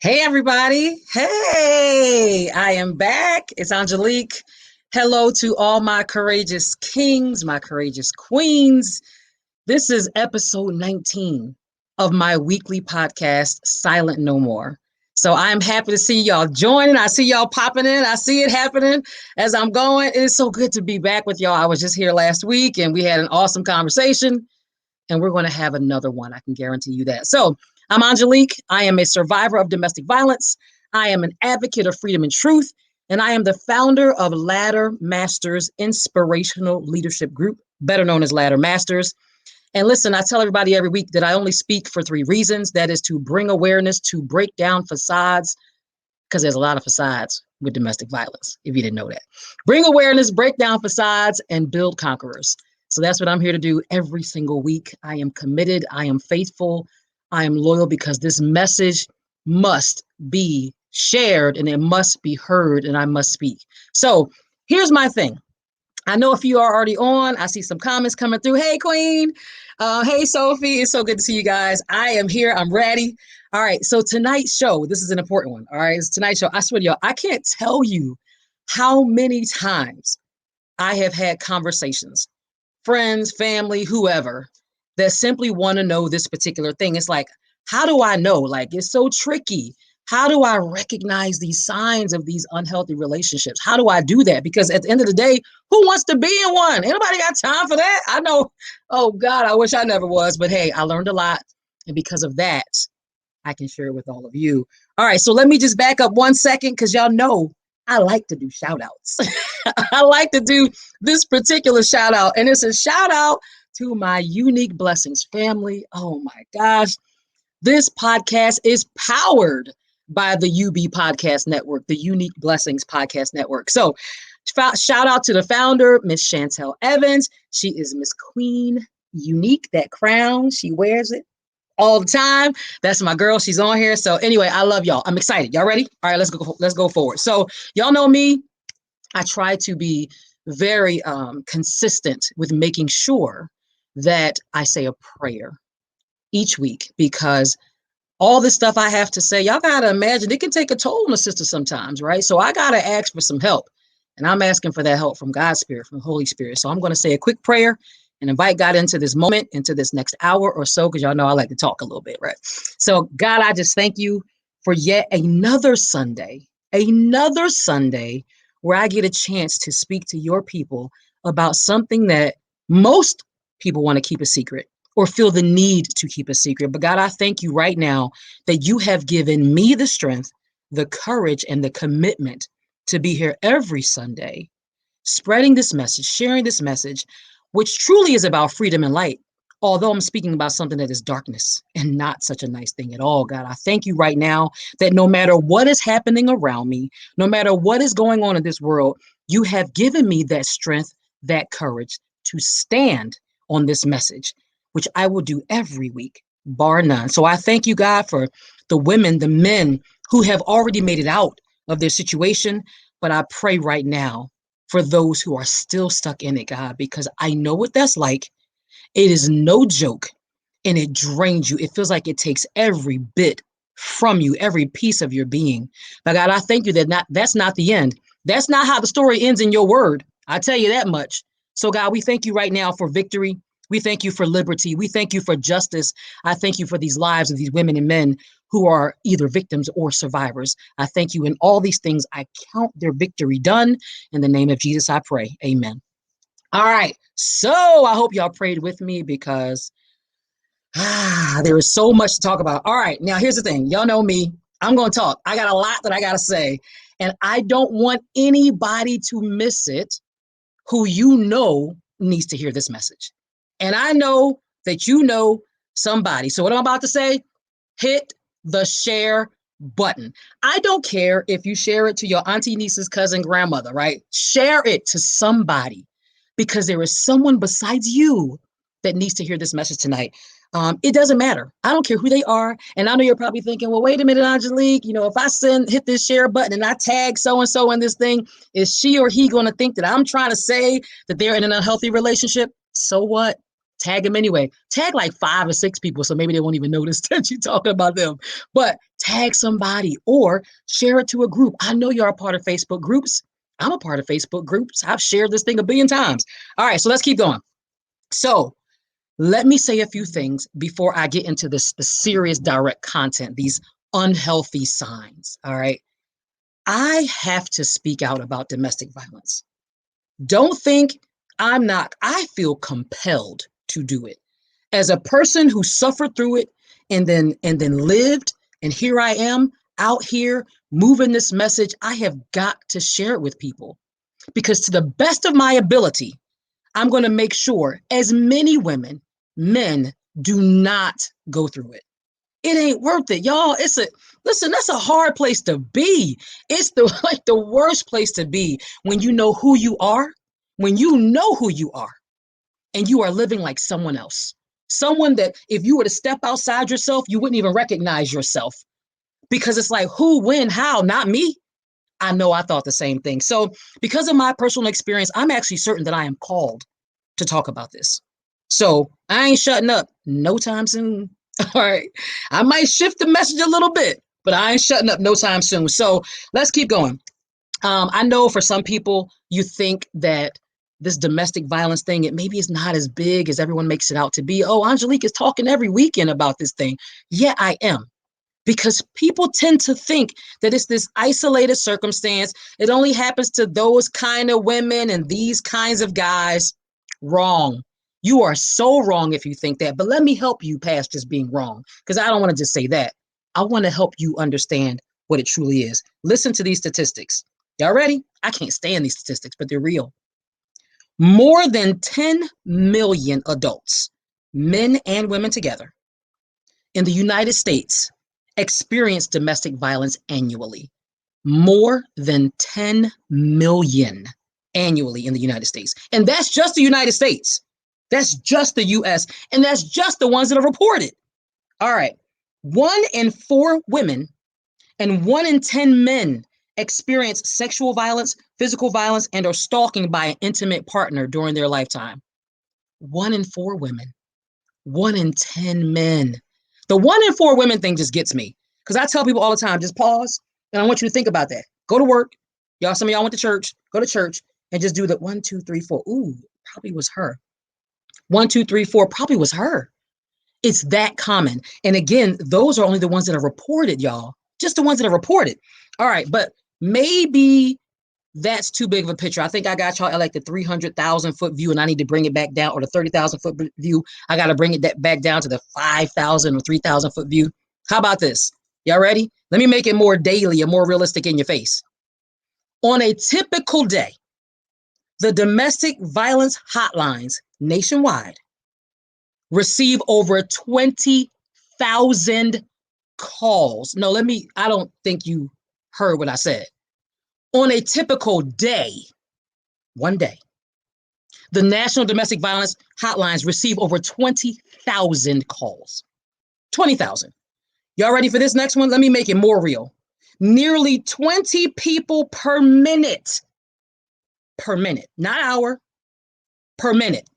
Hey, everybody. Hey, I am back. It's Angelique. Hello to all my courageous kings, my courageous queens. This is episode 19 of my weekly podcast, Silent No More. So I'm happy to see y'all joining. I see y'all popping in. I see it happening as I'm going. It's so good to be back with y'all. I was just here last week and we had an awesome conversation, and we're going to have another one. I can guarantee you that. So I'm Angelique. I am a survivor of domestic violence. I am an advocate of freedom and truth, and I am the founder of Ladder Masters Inspirational Leadership Group, better known as Ladder Masters. And listen, I tell everybody every week that I only speak for three reasons. That is to bring awareness, to break down facades, because there's a lot of facades with domestic violence, if you didn't know that. Bring awareness, break down facades, and build conquerors. So that's what I'm here to do every single week. I am committed. I am faithful. I am loyal because this message must be shared and it must be heard and I must speak. So here's my thing. I know if you are already on, I see some comments coming through. Hey, Queen. Hey, Sophie. It's so good to see you guys. I am here. I'm ready. All right. So tonight's show, this is an important one. All right. It's tonight's show. I swear to y'all, I can't tell you how many times I have had conversations, friends, family, whoever, that simply want to know this particular thing. It's like, how do I know? Like, it's so tricky. How do I recognize these signs of these unhealthy relationships? How do I do that? Because at the end of the day, who wants to be in one? Anybody got time for that? I know, oh God, I wish I never was, but hey, I learned a lot. And because of that, I can share it with all of you. All right, so let me just back up 1 second because y'all know I like to do shout outs. I like to do this particular shout out, and it's a shout out to my Unique Blessings family. Oh my gosh. This podcast is powered by the UB Podcast Network, the Unique Blessings Podcast Network. So, shout out to the founder, Miss Chantel Evans. She is Miss Queen Unique. That crown, she wears it all the time. That's my girl. She's on here. So, anyway, I love y'all. I'm excited. Y'all ready? All right, let's go. Let's go forward. So, y'all know me. I try to be very consistent with making sure that I say a prayer each week because all this stuff I have to say, y'all got to imagine it can take a toll on a sister sometimes, right? So I got to ask for some help. And I'm asking for that help from God's Spirit, from the Holy Spirit. So I'm going to say a quick prayer and invite God into this moment, into this next hour or so, because y'all know I like to talk a little bit, right? So, God, I just thank you for yet another Sunday where I get a chance to speak to your people about something that most people want to keep a secret or feel the need to keep a secret. But God, I thank you right now that you have given me the strength, the courage, and the commitment to be here every Sunday, spreading this message, sharing this message, which truly is about freedom and light. Although I'm speaking about something that is darkness and not such a nice thing at all, God, I thank you right now that no matter what is happening around me, no matter what is going on in this world, you have given me that strength, that courage to stand on this message, which I will do every week, bar none. So I thank you, God, for the women, the men who have already made it out of their situation. But I pray right now for those who are still stuck in it, God, because I know what that's like. It is no joke and it drains you. It feels like it takes every bit from you, every piece of your being. But God, I thank you that that's not the end. That's not how the story ends in your word. I tell you that much. So God, we thank you right now for victory. We thank you for liberty. We thank you for justice. I thank you for these lives of these women and men who are either victims or survivors. I thank you in all these things. I count their victory done. In the name of Jesus, I pray. Amen. All right. So I hope y'all prayed with me because there is so much to talk about. All right. Now, here's the thing. Y'all know me. I'm going to talk. I got a lot that I got to say. And I don't want anybody to miss it who you know needs to hear this message. And I know that you know somebody. So what I'm about to say, hit the share button. I don't care if you share it to your auntie, niece's cousin, grandmother, right? Share it to somebody because there is someone besides you that needs to hear this message tonight. It doesn't matter. I don't care who they are. And I know you're probably thinking, well, wait a minute, Angelique, if I hit this share button and I tag so-and-so in this thing, is she or he going to think that I'm trying to say that they're in an unhealthy relationship? So what? tag them anyway. Tag like 5 or 6 people, so maybe they won't even notice that you're talking about them. But tag somebody or share it to a group. I know you're a part of Facebook groups. I'm a part of Facebook groups. I've shared this thing a billion times. All right, so let's keep going. So let me say a few things before I get into this the serious direct content, these unhealthy signs. All right. I have to speak out about domestic violence. Don't think I'm not, I feel compelled to do it. As a person who suffered through it and then lived, and here I am out here moving this message, I have got to share it with people because to the best of my ability, I'm going to make sure as many women, men do not go through it. It ain't worth it, y'all. Listen, that's a hard place to be. It's the like the worst place to be when you know who you are, when you know who you are, and you are living like someone else. Someone that if you were to step outside yourself, you wouldn't even recognize yourself because it's like who, when, how, not me. I know I thought the same thing. So, because of my personal experience, I'm actually certain that I am called to talk about this. So, I ain't shutting up no time soon. All right. I might shift the message a little bit, but I ain't shutting up no time soon. So, let's keep going. I know for some people, you think that this domestic violence thing, it maybe is not as big as everyone makes it out to be. Oh, Angelique is talking every weekend about this thing. Yeah, I am because people tend to think that it's this isolated circumstance. It only happens to those kind of women and these kinds of guys. Wrong. You are so wrong if you think that. But let me help you past just being wrong because I don't want to just say that. I want to help you understand what it truly is. Listen to these statistics. Y'all ready? I can't stand these statistics, but they're real. More than 10 million adults, men and women together, in the United States experience domestic violence annually. More than 10 million annually in the United States. And that's just the United States. That's just the US. And that's just the ones that are reported. All right. 1 in 4 women and 1 in 10 men experience sexual violence, physical violence, and or stalking by an intimate partner during their lifetime. 1 in 4 women, 1 in 10 men. The 1 in 4 women thing just gets me because I tell people all the time, just pause. And I want you to think about that. Go to work. Y'all, some of y'all went to church. Go to church and just do the 1, 2, 3, 4. Ooh, probably was her. 1, 2, 3, 4 probably was her. It's that common. And again, those are only the ones that are reported, y'all. Just the ones that are reported. All right, but maybe that's too big of a picture. I think I got y'all at like the 300,000 foot view and I need to bring it back down, or the 30,000 foot view. I got to bring it back down to the 5,000 or 3,000 foot view. How about this? Y'all ready? Let me make it more daily and more realistic in your face. On a typical day, the domestic violence hotlines nationwide receive over 20,000 calls. No, I don't think you heard what I said. On a typical day, one day, the National Domestic Violence Hotlines receive over 20,000 calls. 20,000. Y'all ready for this next one? Let me make it more real. Nearly 20 people per minute, not hour, per minute,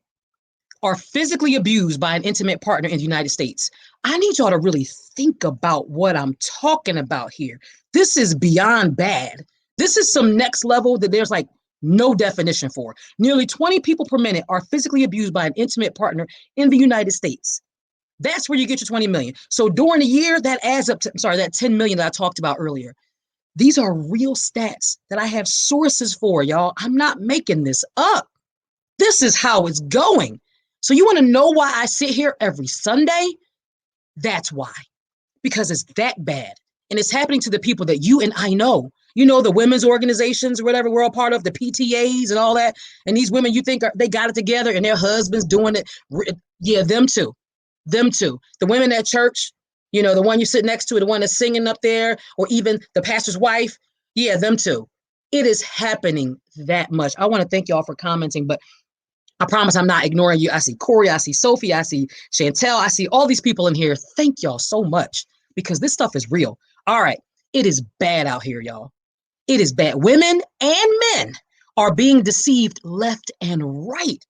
are physically abused by an intimate partner in the United States. I need y'all to really think about what I'm talking about here. This is beyond bad. This is some next level that there's like no definition for. Nearly 20 people per minute are physically abused by an intimate partner in the United States. That's where you get your 20 million. So during the year, that adds up to, that 10 million that I talked about earlier. These are real stats that I have sources for, y'all. I'm not making this up. This is how it's going. So you want to know why I sit here every Sunday? That's why. Because it's that bad. And it's happening to the people that you and I know. You know, the women's organizations or whatever we're all part of, the PTAs and all that. And these women, you think they got it together and their husbands doing it. Yeah, them too. Them too. The women at church, you know, the one you sit next to, the one that's singing up there, or even the pastor's wife. Yeah, them too. It is happening that much. I want to thank y'all for commenting, but I promise I'm not ignoring you. I see Corey, I see Sophie, I see Chantel, I see all these people in here. Thank y'all so much because this stuff is real. All right. It is bad out here, y'all. It is bad. Women and men are being deceived left and right.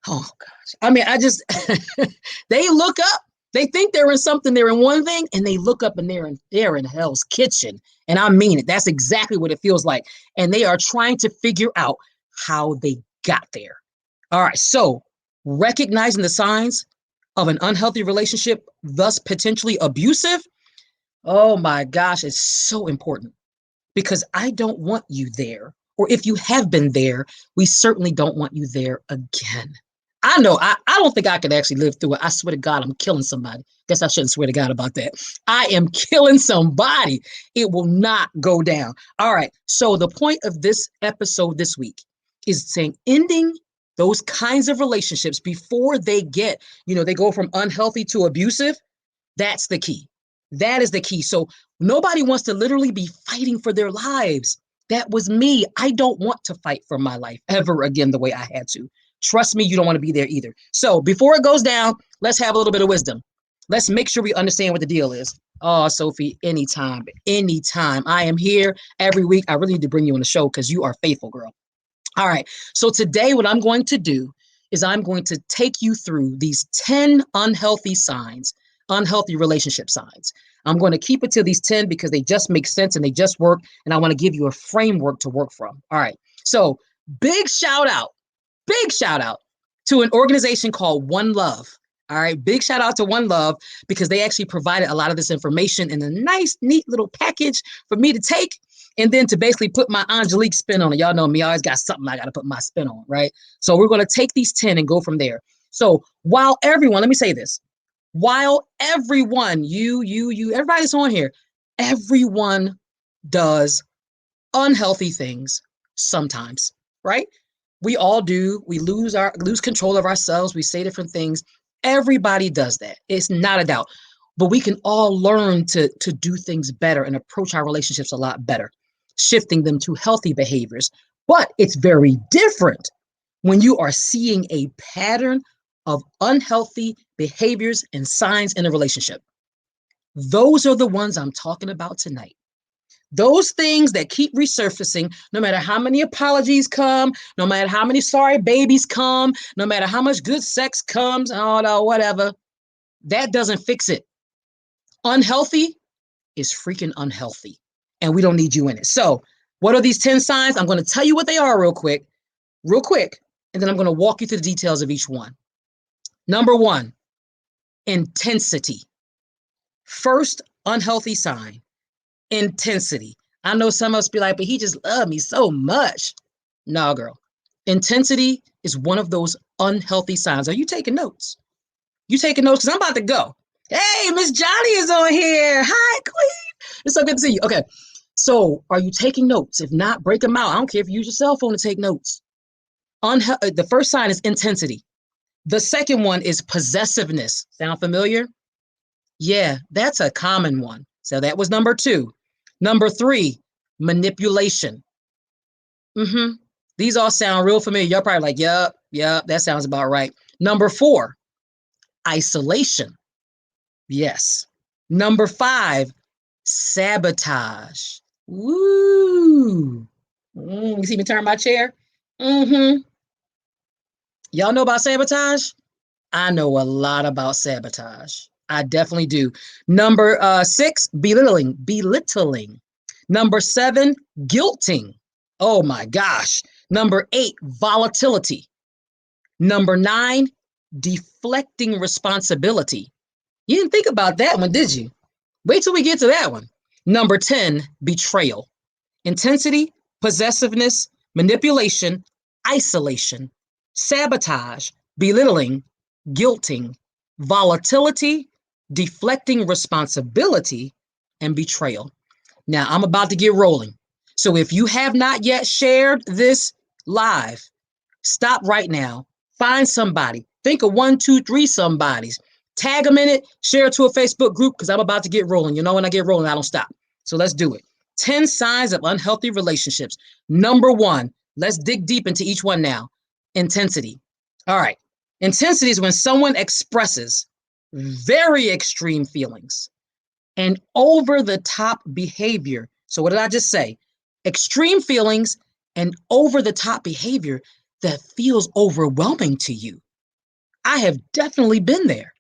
Oh gosh. I mean, I just they look up. They think they're in something, they're in one thing, and they look up and they're in hell's kitchen. And I mean it. That's exactly what it feels like. And they are trying to figure out how they got there. All right. So recognizing the signs of an unhealthy relationship, thus potentially abusive. Oh my gosh, it's so important because I don't want you there. Or if you have been there, we certainly don't want you there again. I know, I don't think I could actually live through it. I swear to God, I'm killing somebody. Guess I shouldn't swear to God about that. I am killing somebody. It will not go down. All right. So, the point of this episode this week is saying ending those kinds of relationships before they get, they go from unhealthy to abusive. That's the key. That is the key. So nobody wants to literally be fighting for their lives. That was me. I don't want to fight for my life ever again the way I had to. Trust me, you don't want to be there either. So before it goes down, let's have a little bit of wisdom. Let's make sure we understand what the deal is. Oh, Sophie, anytime, anytime. I am here every week. I really need to bring you on the show because you are faithful, girl. All right. So today, what I'm going to do is I'm going to take you through these 10 unhealthy signs, unhealthy relationship signs. I'm going to keep it to these 10 because they just make sense and they just work. And I want to give you a framework to work from. All right. So big shout out to an organization called One Love. All right. Big shout out to One Love because they actually provided a lot of this information in a nice, neat little package for me to take and then to basically put my Angelique spin on it. Y'all know me, I always got something I got to put my spin on, right? So we're going to take these 10 and go from there. So while everyone, let me say this, while everyone, everybody's on here, everyone does unhealthy things sometimes, right? We all do. We lose control of ourselves. We say different things. Everybody does that. It's not a doubt. But we can all learn to do things better and approach our relationships a lot better, shifting them to healthy behaviors. But it's very different when you are seeing a pattern of unhealthy behaviors and signs in a relationship. Those are the ones I'm talking about tonight. Those things that keep resurfacing, no matter how many apologies come, no matter how many sorry babies come, no matter how much good sex comes, oh no, whatever, that doesn't fix it. Unhealthy is freaking unhealthy, and we don't need you in it. So, what are these 10 signs? I'm going to tell you what they are real quick, and then I'm going to walk you through the details of each one. Number one, intensity. First unhealthy sign, intensity. I know some of us be like, but he just loved me so much. No, girl. Intensity is one of those unhealthy signs. Are you taking notes? You taking notes? Because I'm about to go. Hey, Miss Johnny is on here. Hi, Queen. It's so good to see you. Okay. So are you taking notes? If not, break them out. I don't care if you use your cell phone to take notes. The first sign is intensity. The second one is possessiveness. Sound familiar? Yeah, that's a common one. So that was number two. Number three, manipulation. Mm-hmm. These all sound real familiar. You're probably like, yep, that sounds about right. Number four, isolation. Yes. Number five, sabotage. Woo. You see me turn my chair? Mm-hmm. Y'all know about sabotage? I know a lot about sabotage. I definitely do. Number six, belittling. Belittling. Number seven, guilting. Oh my gosh. Number eight, volatility. Number nine, deflecting responsibility. You didn't think about that one, did you? Wait till we get to that one. Number 10, betrayal. Intensity, possessiveness, manipulation, isolation, sabotage, belittling, guilting, volatility, deflecting responsibility, and betrayal. Now, I'm about to get rolling. So if you have not yet shared this live, stop right now. Find somebody. Think of one, two, three somebodies. Tag them in it. Share it to a Facebook group because I'm about to get rolling. You know, when I get rolling, I don't stop. So let's do it. 10 signs of unhealthy relationships. Number one, let's dig deep into each one now. Intensity. All right. Intensity is when someone expresses very extreme feelings and over the top behavior. So, what did I just say? Extreme feelings and over the top behavior that feels overwhelming to you. I have definitely been there.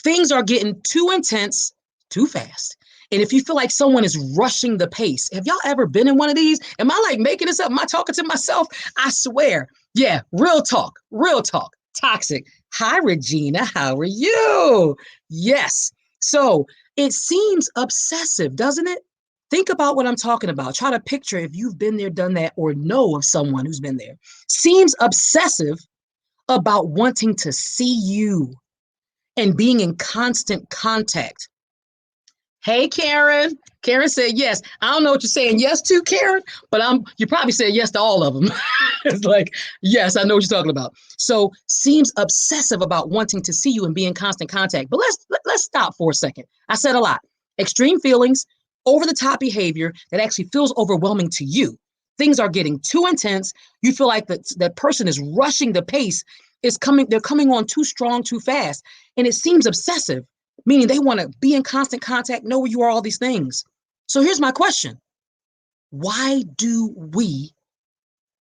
Things are getting too intense, too fast. And if you feel like someone is rushing the pace, have y'all ever been in one of these? Am I like making this up? Am I talking to myself? I swear. Yeah, real talk, real talk. Toxic. Hi, Regina. How are you? Yes. So it seems obsessive, doesn't it? Think about what I'm talking about. Try to picture if you've been there, done that, or know of someone who's been there. Seems obsessive about wanting to see you and being in constant contact. Hey, Karen. Karen said yes. I don't know what you're saying yes to, Karen, but you probably said yes to all of them. It's like, yes, I know what you're talking about. So seems obsessive about wanting to see you and be in constant contact. But let's stop for a second. I said a lot. Extreme feelings, over the top behavior that actually feels overwhelming to you. Things are getting too intense. You feel like that person is rushing the pace, they're coming on too strong, too fast. And it seems obsessive, meaning they want to be in constant contact, know where you are, all these things. So here's my question. Why do we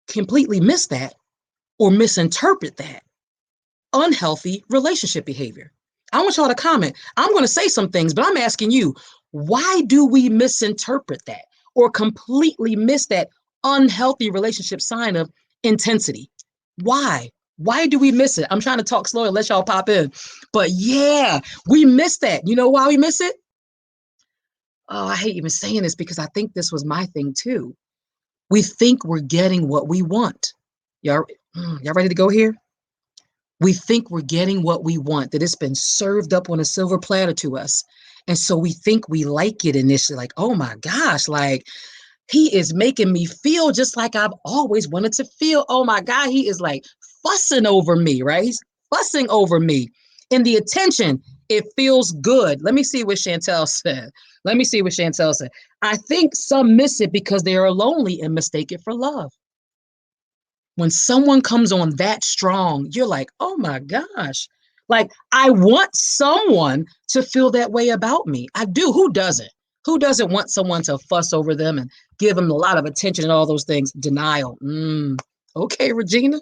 completely miss that or misinterpret that unhealthy relationship behavior? I want y'all to comment. I'm going to say some things, but I'm asking you, why do we misinterpret that or completely miss that unhealthy relationship sign of intensity? Why? Why do we miss it? I'm trying to talk slow and let y'all pop in. But yeah, we miss that. You know why we miss it? Oh, I hate even saying this because I think this was my thing too. We think we're getting what we want. Y'all, y'all ready to go here? We think we're getting what we want, that it's been served up on a silver platter to us. And so we think we like it initially, like, oh my gosh, like he is making me feel just like I've always wanted to feel. Oh my God, he is like fussing over me, right? He's fussing over me. And the attention, it feels good. Let me see what Chantel said. Let me see what Chantel said. I think some miss it because they are lonely and mistake it for love. When someone comes on that strong, you're like, oh my gosh. Like, I want someone to feel that way about me. I do. Who doesn't? Who doesn't want someone to fuss over them and give them a lot of attention and all those things? Denial. Okay, Regina.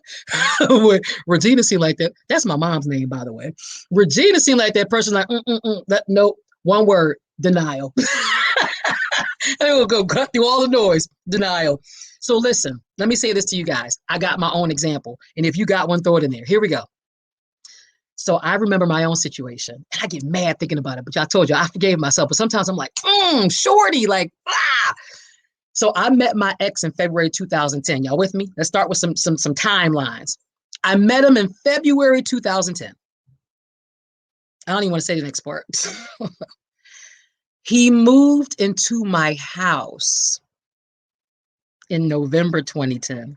Regina seemed like that. That's my mom's name, by the way. Regina seemed like that person, like, that, nope, one word, denial. And we'll go cut through all the noise, denial. So listen, let me say this to you guys. I got my own example. And if you got one, throw it in there. Here we go. So I remember my own situation. And I get mad thinking about it, but I told you I forgave myself. But sometimes I'm like, shorty, like, ah. So I met my ex in February 2010. Y'all with me? Let's start with some timelines. I met him in February 2010. I don't even want to say the next part. He moved into my house in November 2010.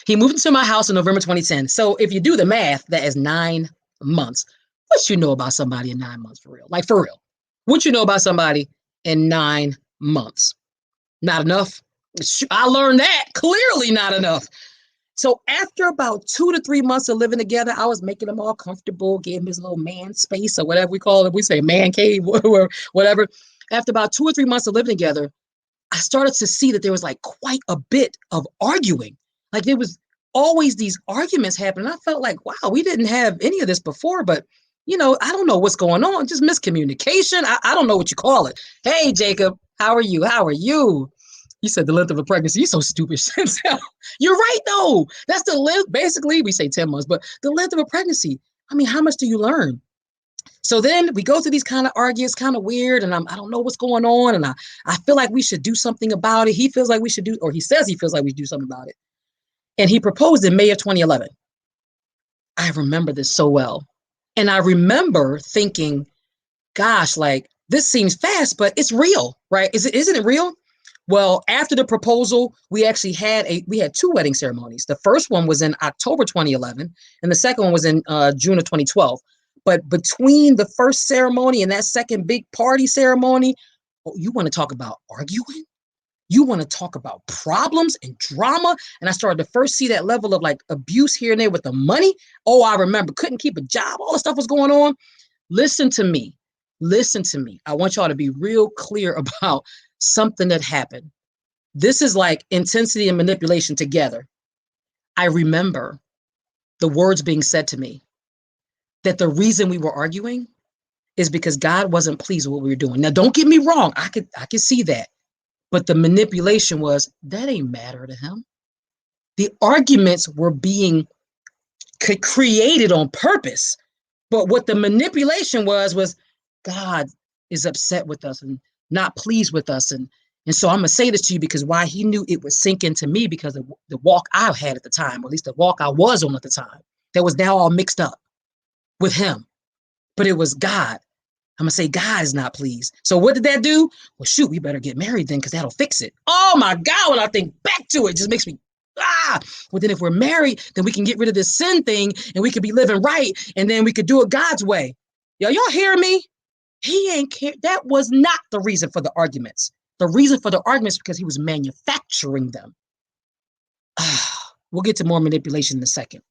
He moved into my house in November 2010. So if you do the math, that is 9 months. What you know about somebody in 9 months for real? Like for real. What you know about somebody in 9 months? Not enough. I learned that clearly not enough. So after about 2 to 3 months of living together, I was making him all comfortable, gave him his little man space or whatever we call it. We say man cave or whatever. After about 2 or 3 months of living together, I started to see that there was like quite a bit of arguing. Like there was always these arguments happening. I felt like, wow, we didn't have any of this before, but I don't know what's going on. Just miscommunication. I don't know what you call it. Hey, Jacob, how are you? How are you? You said the length of a pregnancy. You're so stupid. You're right, though. That's the length. Basically, we say 10 months, but the length of a pregnancy. I mean, how much do you learn? So then we go through these kind of arguments, kind of weird, and I don't know what's going on, and I feel like we should do something about it. He feels like we should do, or he says he feels like we should do something about it. And he proposed in May of 2011. I remember this so well. And I remember thinking, gosh, like this seems fast, but it's real, right? Isn't it real? Well, after the proposal, we actually had two wedding ceremonies. The first one was in October 2011, and the second one was in June of 2012. But between the first ceremony and that second big party ceremony, you want to talk about arguing? You want to talk about problems and drama? And I started to first see that level of like abuse here and there with the money. Oh, I remember, couldn't keep a job. All the stuff was going on. Listen to me. Listen to me. I want y'all to be real clear about something that happened. This is like intensity and manipulation together. I remember the words being said to me that the reason we were arguing is because God wasn't pleased with what we were doing. Now, don't get me wrong. I could see that. But the manipulation was that ain't matter to him. The arguments were being created on purpose. But what the manipulation was God is upset with us and not pleased with us. And so I'm going to say this to you because why he knew it would sink into me because of the walk I had at the time, or at least the walk I was on at the time, that was now all mixed up with him. But it was God. I'm going to say God is not pleased. So what did that do? Well, shoot, we better get married then because that'll fix it. Oh, my God. When I think back to it, it just makes me, Well, then if we're married, then we can get rid of this sin thing and we could be living right. And then we could do it God's way. Y'all hear me? He ain't care. That was not the reason for the arguments. The reason for the arguments because he was manufacturing them. We'll get to more manipulation in a second.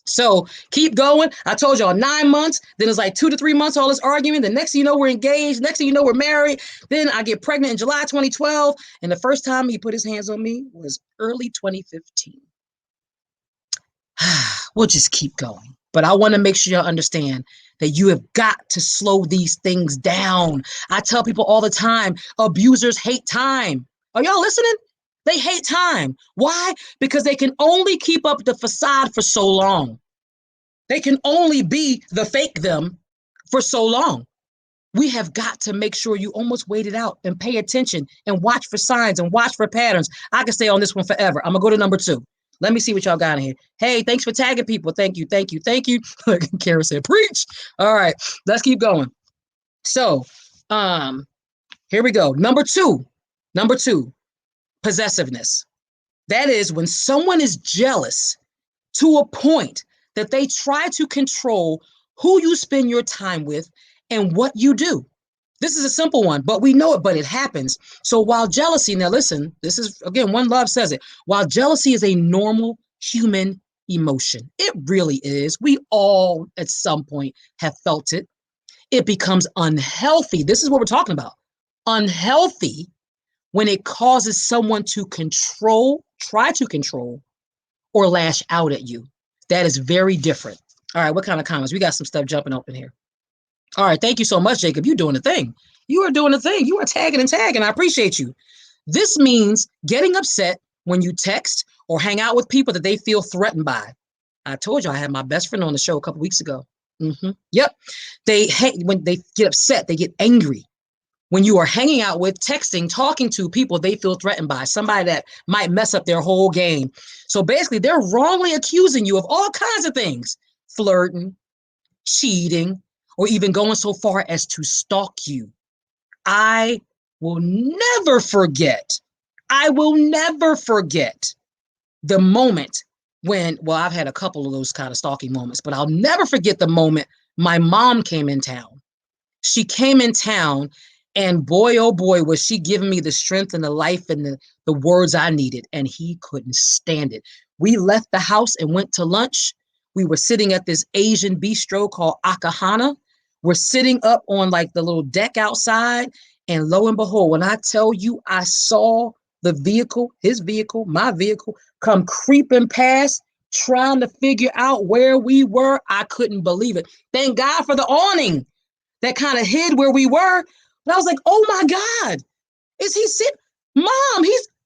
So keep going. I told y'all 9 months. Then it's like 2 to 3 months, all this arguing. The next thing you know, we're engaged. Next thing you know, we're married. Then I get pregnant in July 2012. And the first time he put his hands on me was early 2015. We'll just keep going. But I want to make sure y'all understand that you have got to slow these things down. I tell people all the time, abusers hate time. Are y'all listening? They hate time. Why? Because they can only keep up the facade for so long. They can only be the fake them for so long. We have got to make sure you almost wait it out and pay attention and watch for signs and watch for patterns. I can stay on this one forever. I'm going to go to number 2. Let me see what y'all got in here. Hey, thanks for tagging people. Thank you, thank you, thank you. Kara said, preach. All right, let's keep going. So, here we go. Number two, possessiveness. That is when someone is jealous to a point that they try to control who you spend your time with and what you do. This is a simple one, but we know it, but it happens. So while jealousy, now listen, this is, again, One Love says it. While jealousy is a normal human emotion, it really is. We all at some point have felt it. It becomes unhealthy. This is what we're talking about. Unhealthy when it causes someone to try to control, or lash out at you. That is very different. All right, what kind of comments? We got some stuff jumping up in here. All right, thank you so much, Jacob. You're doing the thing. You are doing the thing. You are tagging and tagging. I appreciate you. This means getting upset when you text or hang out with people that they feel threatened by. I told you I had my best friend on the show a couple weeks ago. Yep. When they get upset, they get angry. When you are hanging out with, texting, talking to people they feel threatened by, somebody that might mess up their whole game. So basically, they're wrongly accusing you of all kinds of things, flirting, cheating, or even going so far as to stalk you. I will never forget the moment when, well, I've had a couple of those kind of stalking moments, but I'll never forget the moment my mom came in town. She came in town, and boy, oh boy, was she giving me the strength and the life and the words I needed, and he couldn't stand it. We left the house and went to lunch. We were sitting at this Asian bistro called Akahana. We're sitting up on like the little deck outside, and lo and behold, when I tell you I saw the vehicle, his vehicle, my vehicle, come creeping past, trying to figure out where we were, I couldn't believe it. Thank God for the awning that kind of hid where we were. But I was like, oh my God, is he sitting? Mom,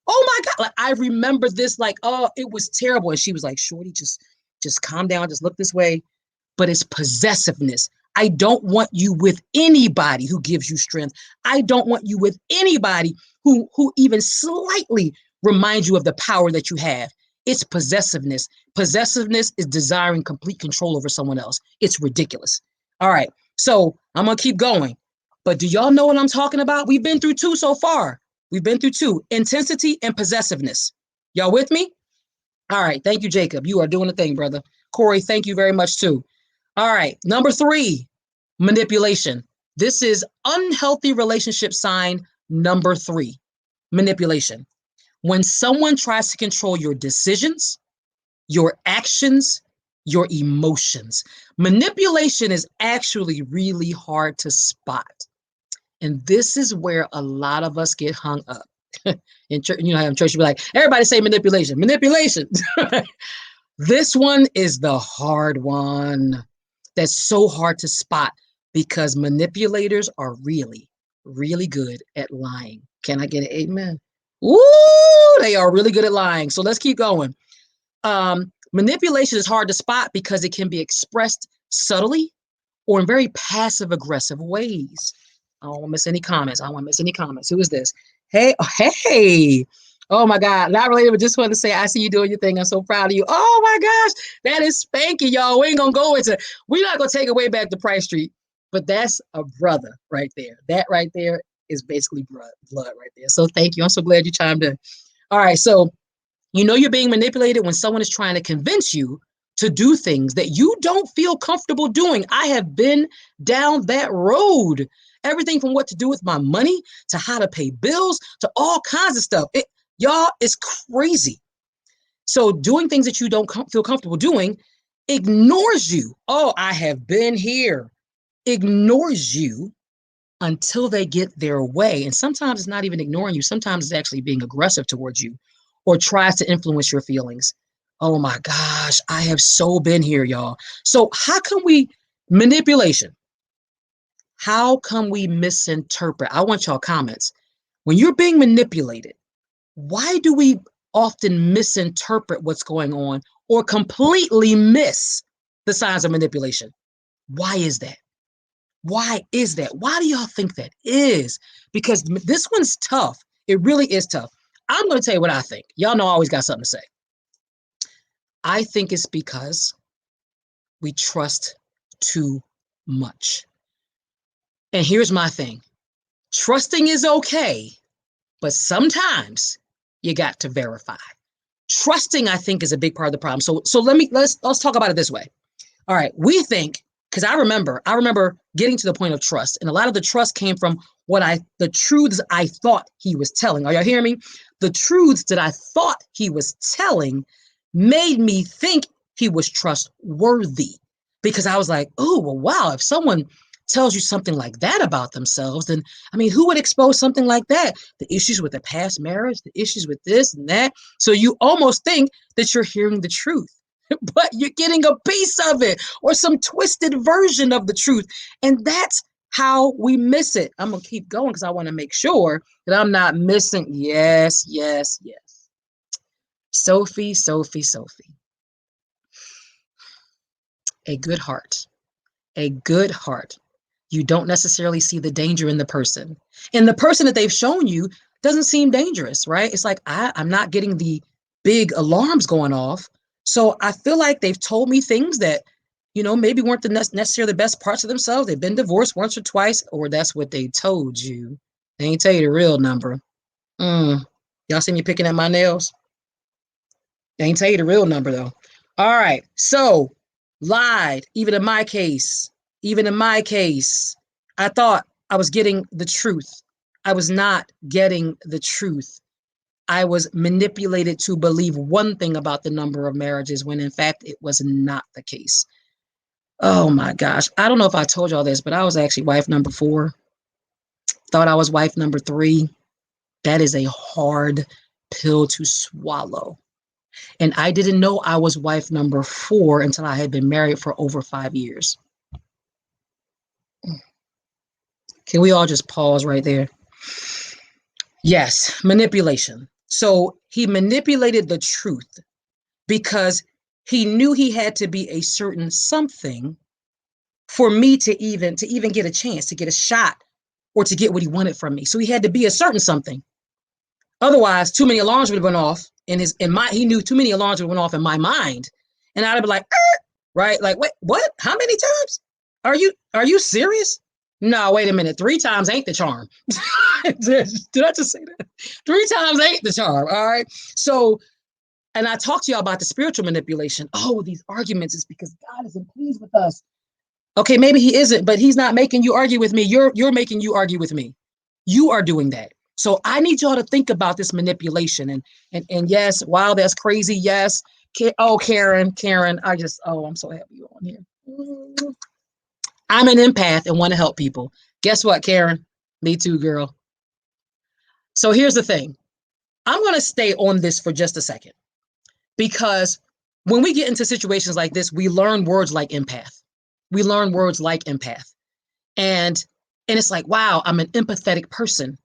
oh my God. Like, I remember this, like, oh, it was terrible. And she was like, Shorty, just calm down, just look this way. But it's possessiveness. I don't want you with anybody who gives you strength. I don't want you with anybody who even slightly reminds you of the power that you have. It's possessiveness. Possessiveness is desiring complete control over someone else. It's ridiculous. All right. So I'm going to keep going. But do y'all know what I'm talking about? We've been through 2 so far. We've been through 2, intensity and possessiveness. Y'all with me? All right. Thank you, Jacob. You are doing the thing, brother. Corey, thank you very much, too. All right. Number 3, manipulation. This is unhealthy relationship sign number 3, manipulation. When someone tries to control your decisions, your actions, your emotions. Manipulation is actually really hard to spot. And this is where a lot of us get hung up. In church, in church, you'll be like, everybody say manipulation, manipulation. This one is the hard one. That's so hard to spot because manipulators are really, really good at lying. Can I get an amen? Ooh, they are really good at lying. So let's keep going. Manipulation is hard to spot because it can be expressed subtly or in very passive aggressive ways. I don't want to miss any comments. I don't want to miss any comments. Who is this? Hey, oh, hey. Oh my God. Not related, but just wanted to say, I see you doing your thing. I'm so proud of you. Oh my gosh. That is Spanky, y'all. We ain't going to go into, we're not going to take it way back to Price Street, but that's a brother right there. That right there is basically blood right there. So thank you. I'm so glad you chimed in. All right. So you know you're being manipulated when someone is trying to convince you to do things that you don't feel comfortable doing. I have been down that road. Everything from what to do with my money to how to pay bills to all kinds of stuff. Y'all, it's crazy. So doing things that you don't feel comfortable doing ignores you. Oh, I have been here. Ignores you until they get their way. And sometimes it's not even ignoring you. Sometimes it's actually being aggressive towards you or tries to influence your feelings. Oh my gosh, I have so been here, y'all. So how can we manipulation? How can we misinterpret? I want y'all comments. When you're being manipulated, why do we often misinterpret what's going on or completely miss the signs of manipulation? Why is that? Why is that? Why do y'all think that is? Because this one's tough. It really is tough. I'm going to tell you what I think. Y'all know I always got something to say. I think it's because we trust too much. And here's my thing. Trusting is okay, but sometimes you got to verify. Trusting, I think, is a big part of the problem. So let's talk about it this way. All right, we think, because I remember getting to the point of trust, and a lot of the trust came from the truths I thought he was telling. Are y'all hearing me? The truths that I thought he was telling made me think he was trustworthy because I was like, oh, well, wow, if someone tells you something like that about themselves, then I mean, who would expose something like that? The issues with the past marriage, the issues with this and that. So you almost think that you're hearing the truth. But you're getting a piece of it or some twisted version of the truth. And that's how we miss it. I'm going to keep going because I want to make sure that I'm not missing. Yes, yes, yes. Sophie, Sophie, Sophie. A good heart. A good heart. You don't necessarily see the danger in the person. And the person that they've shown you doesn't seem dangerous, right? It's like I'm not getting the big alarms going off. So I feel like they've told me things that, maybe weren't necessarily the best parts of themselves. They've been divorced once or twice, or that's what they told you. They ain't tell you the real number. Y'all see me picking at my nails? They ain't tell you the real number though. All right. So lied, even in my case, I thought I was getting the truth. I was not getting the truth. I was manipulated to believe one thing about the number of marriages when in fact it was not the case. Oh my gosh. I don't know if I told y'all this, but I was actually wife number 4. Thought I was wife number 3. That is a hard pill to swallow. And I didn't know I was wife number 4 until I had been married for over 5 years. Can we all just pause right there? Yes, manipulation. So he manipulated the truth because he knew he had to be a certain something for me to even get a chance, to get a shot, or to get what he wanted from me. So he had to be a certain something. Otherwise, too many alarms would have went off he knew too many alarms would have went off in my mind. And I'd be like, right? Like, wait, what? How many times? Are you serious? No, wait a minute. 3 times ain't the charm. Did I just say that? 3 times ain't the charm. All right. So, and I talked to y'all about the spiritual manipulation. Oh, these arguments is because God isn't pleased with us. Okay, maybe he isn't, but he's not making you argue with me. You're making you argue with me. You are doing that. So I need y'all to think about this manipulation. And yes, wow, that's crazy. Yes. Oh, Karen, I'm so happy you're on here. I'm an empath and want to help people. Guess what, Karen? Me too, girl. So here's the thing. I'm going to stay on this for just a second because When we get into situations like this, we learn words like empath. We learn words like empath. And it's like, wow, I'm an empathetic person.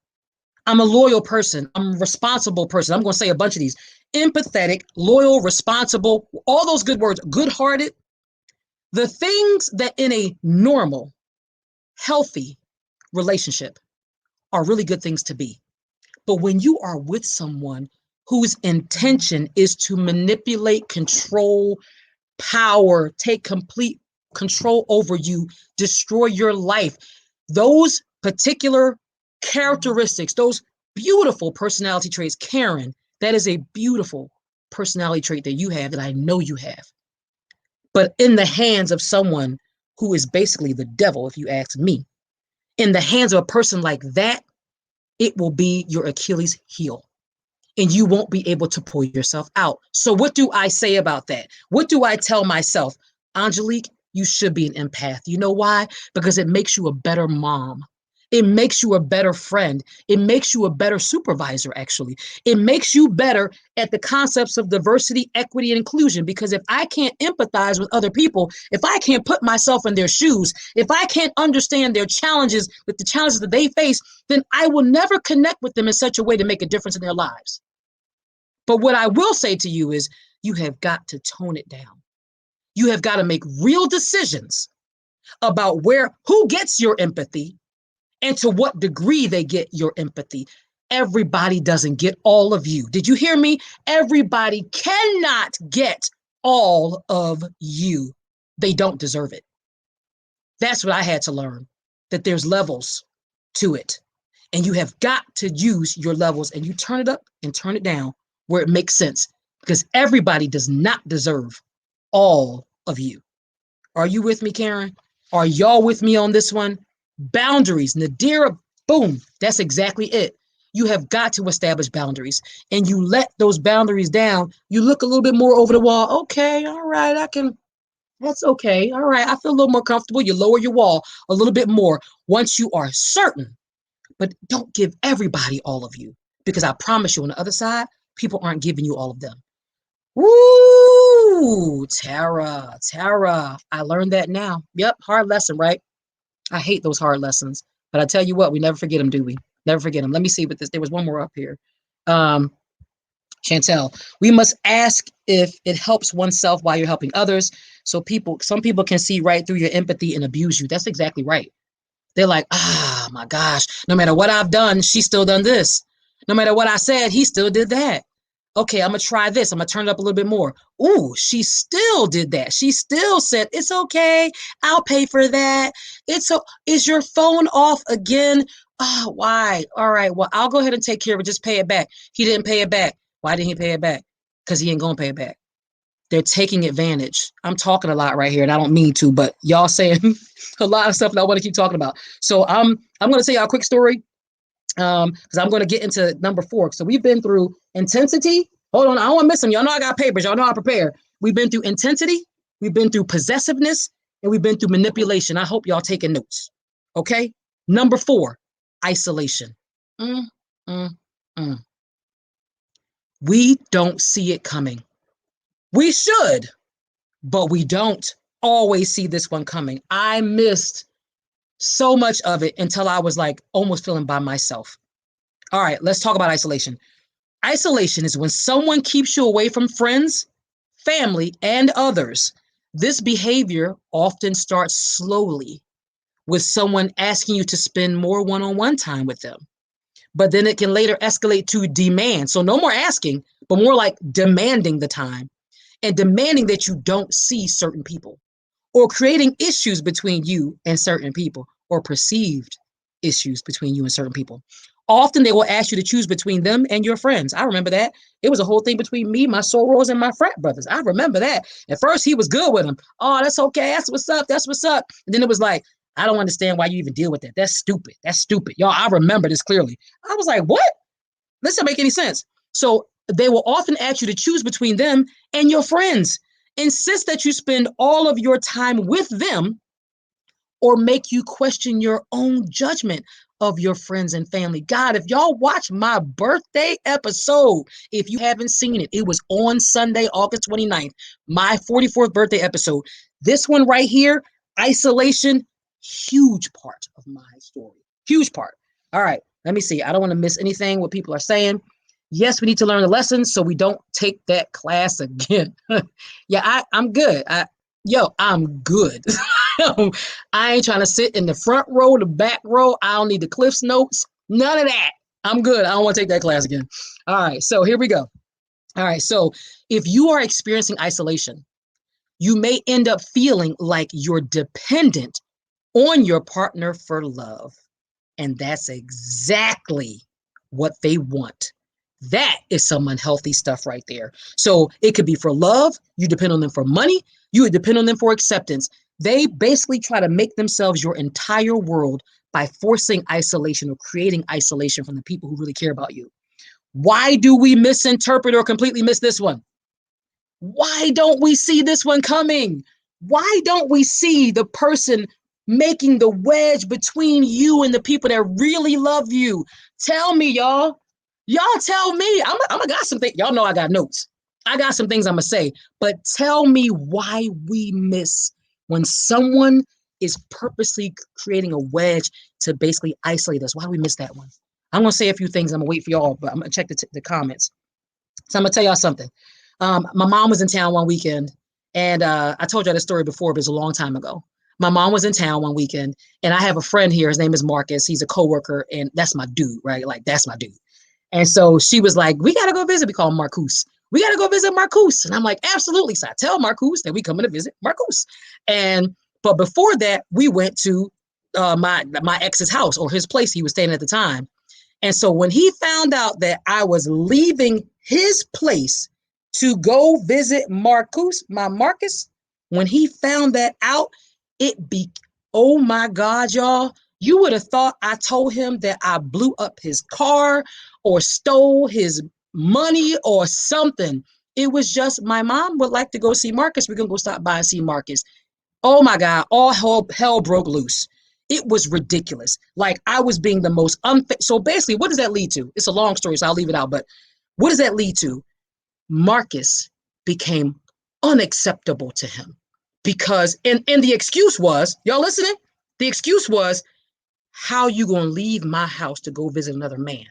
I'm a loyal person. I'm a responsible person. I'm going to say a bunch of these: empathetic, loyal, responsible, all those good words, good hearted. The things that in a normal, healthy relationship are really good things to be. But when you are with someone whose intention is to manipulate, control, power, take complete control over you, destroy your life, those particular characteristics, those beautiful personality traits, Karen, that is a beautiful personality trait that you have, that I know you have. But in the hands of someone who is basically the devil, if you ask me, in the hands of a person like that, it will be your Achilles heel, and you won't be able to pull yourself out. So what do I say about that? What do I tell myself? Angelique, you should be an empath. You know why? Because it makes you a better mom. It makes you a better friend. It makes you a better supervisor, actually. It makes you better at the concepts of diversity, equity, and inclusion. Because if I can't empathize with other people, if I can't put myself in their shoes, if I can't understand their challenges with the challenges that they face, then I will never connect with them in such a way to make a difference in their lives. But what I will say to you is, you have got to tone it down. You have got to make real decisions about who gets your empathy and to what degree they get your empathy. Everybody doesn't get all of you. Did you hear me? Everybody cannot get all of you. They don't deserve it. That's what I had to learn, that there's levels to it. And you have got to use your levels, and you turn it up and turn it down where it makes sense, because everybody does not deserve all of you. Are you with me, Karen? Are y'all with me on this one? Boundaries. Nadira, boom. That's exactly it. You have got to establish boundaries, and you let those boundaries down. You look a little bit more over the wall. Okay, all right, that's okay. All right, I feel a little more comfortable. You lower your wall a little bit more once you are certain, but don't give everybody all of you, because I promise you, on the other side, people aren't giving you all of them. Woo, Tara, I learned that now. Yep, hard lesson, right? I hate those hard lessons, but I tell you what, we never forget them, do we? Never forget them. Let me see what this. There was one more up here. Um, Chantel, we must ask if it helps oneself while you're helping others. So some people can see right through your empathy and abuse you. That's exactly right. They're like, ah, my gosh, no matter what I've done, she's still done this. No matter what I said, he still did that. Okay, I'm gonna try this. I'm gonna turn it up a little bit more. Ooh, she still did that. She still said, it's okay. I'll pay for that. Is your phone off again? Oh, why? All right, well, I'll go ahead and take care of it. Just pay it back. He didn't pay it back. Why didn't he pay it back? Because he ain't gonna pay it back. They're taking advantage. I'm talking a lot right here, and I don't mean to, but y'all saying a lot of stuff that I want to keep talking about. So I'm going to say a quick story, because I'm going to get into number 4. So we've been through intensity. Hold on, I don't want to miss them. Y'all know I got papers. Y'all know I prepare. We've been through intensity. We've been through possessiveness, and we've been through manipulation. I hope y'all taking notes. Okay. Number 4, isolation. Mm, mm, mm. We don't see it coming. We should, but we don't always see this one coming. I missed so much of it until I was like almost feeling by myself. All right, let's talk about isolation. Isolation is when someone keeps you away from friends, family, and others. This behavior often starts slowly, with someone asking you to spend more one-on-one time with them. But then it can later escalate to demand. So no more asking, but more like demanding the time, and demanding that you don't see certain people, or creating issues between you and certain people, or perceived issues between you and certain people. Often they will ask you to choose between them and your friends. I remember that. It was a whole thing between me, my sorors, and my frat brothers. I remember that. At first, he was good with them. Oh, that's okay. That's what's up. That's what's up. And then it was like, I don't understand why you even deal with that. That's stupid. That's stupid. Y'all, I remember this clearly. I was like, what? This doesn't make any sense. So they will often ask you to choose between them and your friends. Insist that you spend all of your time with them, or make you question your own judgment. of your friends and family. God, if y'all watch my birthday episode, if you haven't seen it, it was on Sunday, August 29th, my 44th birthday episode. This one right here, isolation, huge part of my story. Huge part. All right, let me see. I don't want to miss anything what people are saying. Yes, we need to learn the lessons so we don't take that class again. Yeah, I'm good. I'm good. I ain't trying to sit in the front row, the back row. I don't need the Cliff's notes. None of that. I'm good. I don't want to take that class again. All right, so here we go. All right, so if you are experiencing isolation, you may end up feeling like you're dependent on your partner for love. And that's exactly what they want. That is some unhealthy stuff right there. So it could be for love. You depend on them for money. You would depend on them for acceptance. They basically try to make themselves your entire world by forcing isolation or creating isolation from the people who really care about you. Why do we misinterpret or completely miss this one? Why don't we see this one coming? Why don't we see the person making the wedge between you and the people that really love you? Tell me, y'all. Y'all tell me. I'm got some things. Y'all know I got notes. I got some things I'm gonna say, but tell me why we miss when someone is purposely creating a wedge to basically isolate us. Why do we miss that one? I'm gonna say a few things. I'm gonna wait for y'all, but I'm gonna check the comments. So I'm gonna tell y'all something. My mom was in town one weekend, and I told y'all this story before, but it was a long time ago. My mom was in town one weekend, and I have a friend here. His name is Marcus. He's a coworker, and that's my dude, right? Like that's my dude. And so she was like, "We gotta go visit." We call him Marcus. We gotta go visit Marcus, and I'm like, "Absolutely." So I tell Marcus that we coming to visit Marcus, and but before that, we went to my ex's house or his place he was staying at the time. And so when he found out that I was leaving his place to go visit Marcus, when he found that out, it be, oh my God, y'all. You would have thought I told him that I blew up his car or stole his money or something. It was just my mom would like to go see Marcus. We're going to go stop by and see Marcus. Oh my God, all hell broke loose. It was ridiculous. Like I was being the most unfair. So basically, what does that lead to? It's a long story, so I'll leave it out. But what does that lead to? Marcus became unacceptable to him because, and the excuse was, y'all listening? The excuse was, how you gonna leave my house to go visit another man?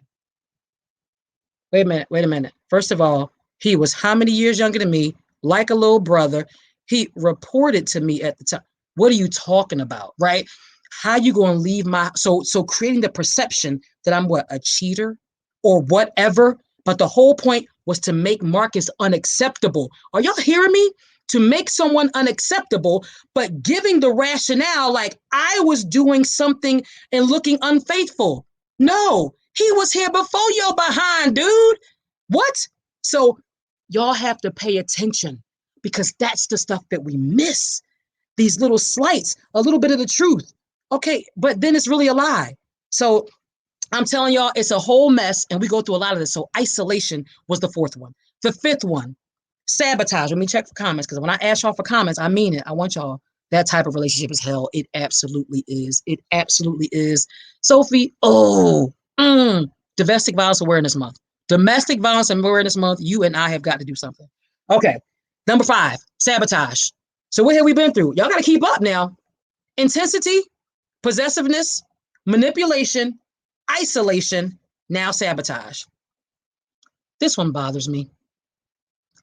Wait a minute. First of all, he was how many years younger than me, like a little brother. He reported to me at the time. What are you talking about, right? How you going to leave my so creating the perception that I'm what, a cheater or whatever, but the whole point was to make Marcus unacceptable. Are y'all hearing me? To make someone unacceptable, but giving the rationale like I was doing something and looking unfaithful. No, he was here before your behind, dude. What? So y'all have to pay attention because that's the stuff that we miss. These little slights, a little bit of the truth. Okay, but then it's really a lie. So I'm telling y'all, it's a whole mess, and we go through a lot of this. So isolation was the fourth one. The fifth one, sabotage. Let me check for comments because when I ask y'all for comments, I mean it. I want y'all. That type of relationship is hell. It absolutely is. It absolutely is. Sophie, domestic violence awareness month. Domestic violence awareness month. You and I have got to do something. Okay. Number 5, sabotage. So what have we been through? Y'all got to keep up now. Intensity, possessiveness, manipulation, isolation, now sabotage. This one bothers me.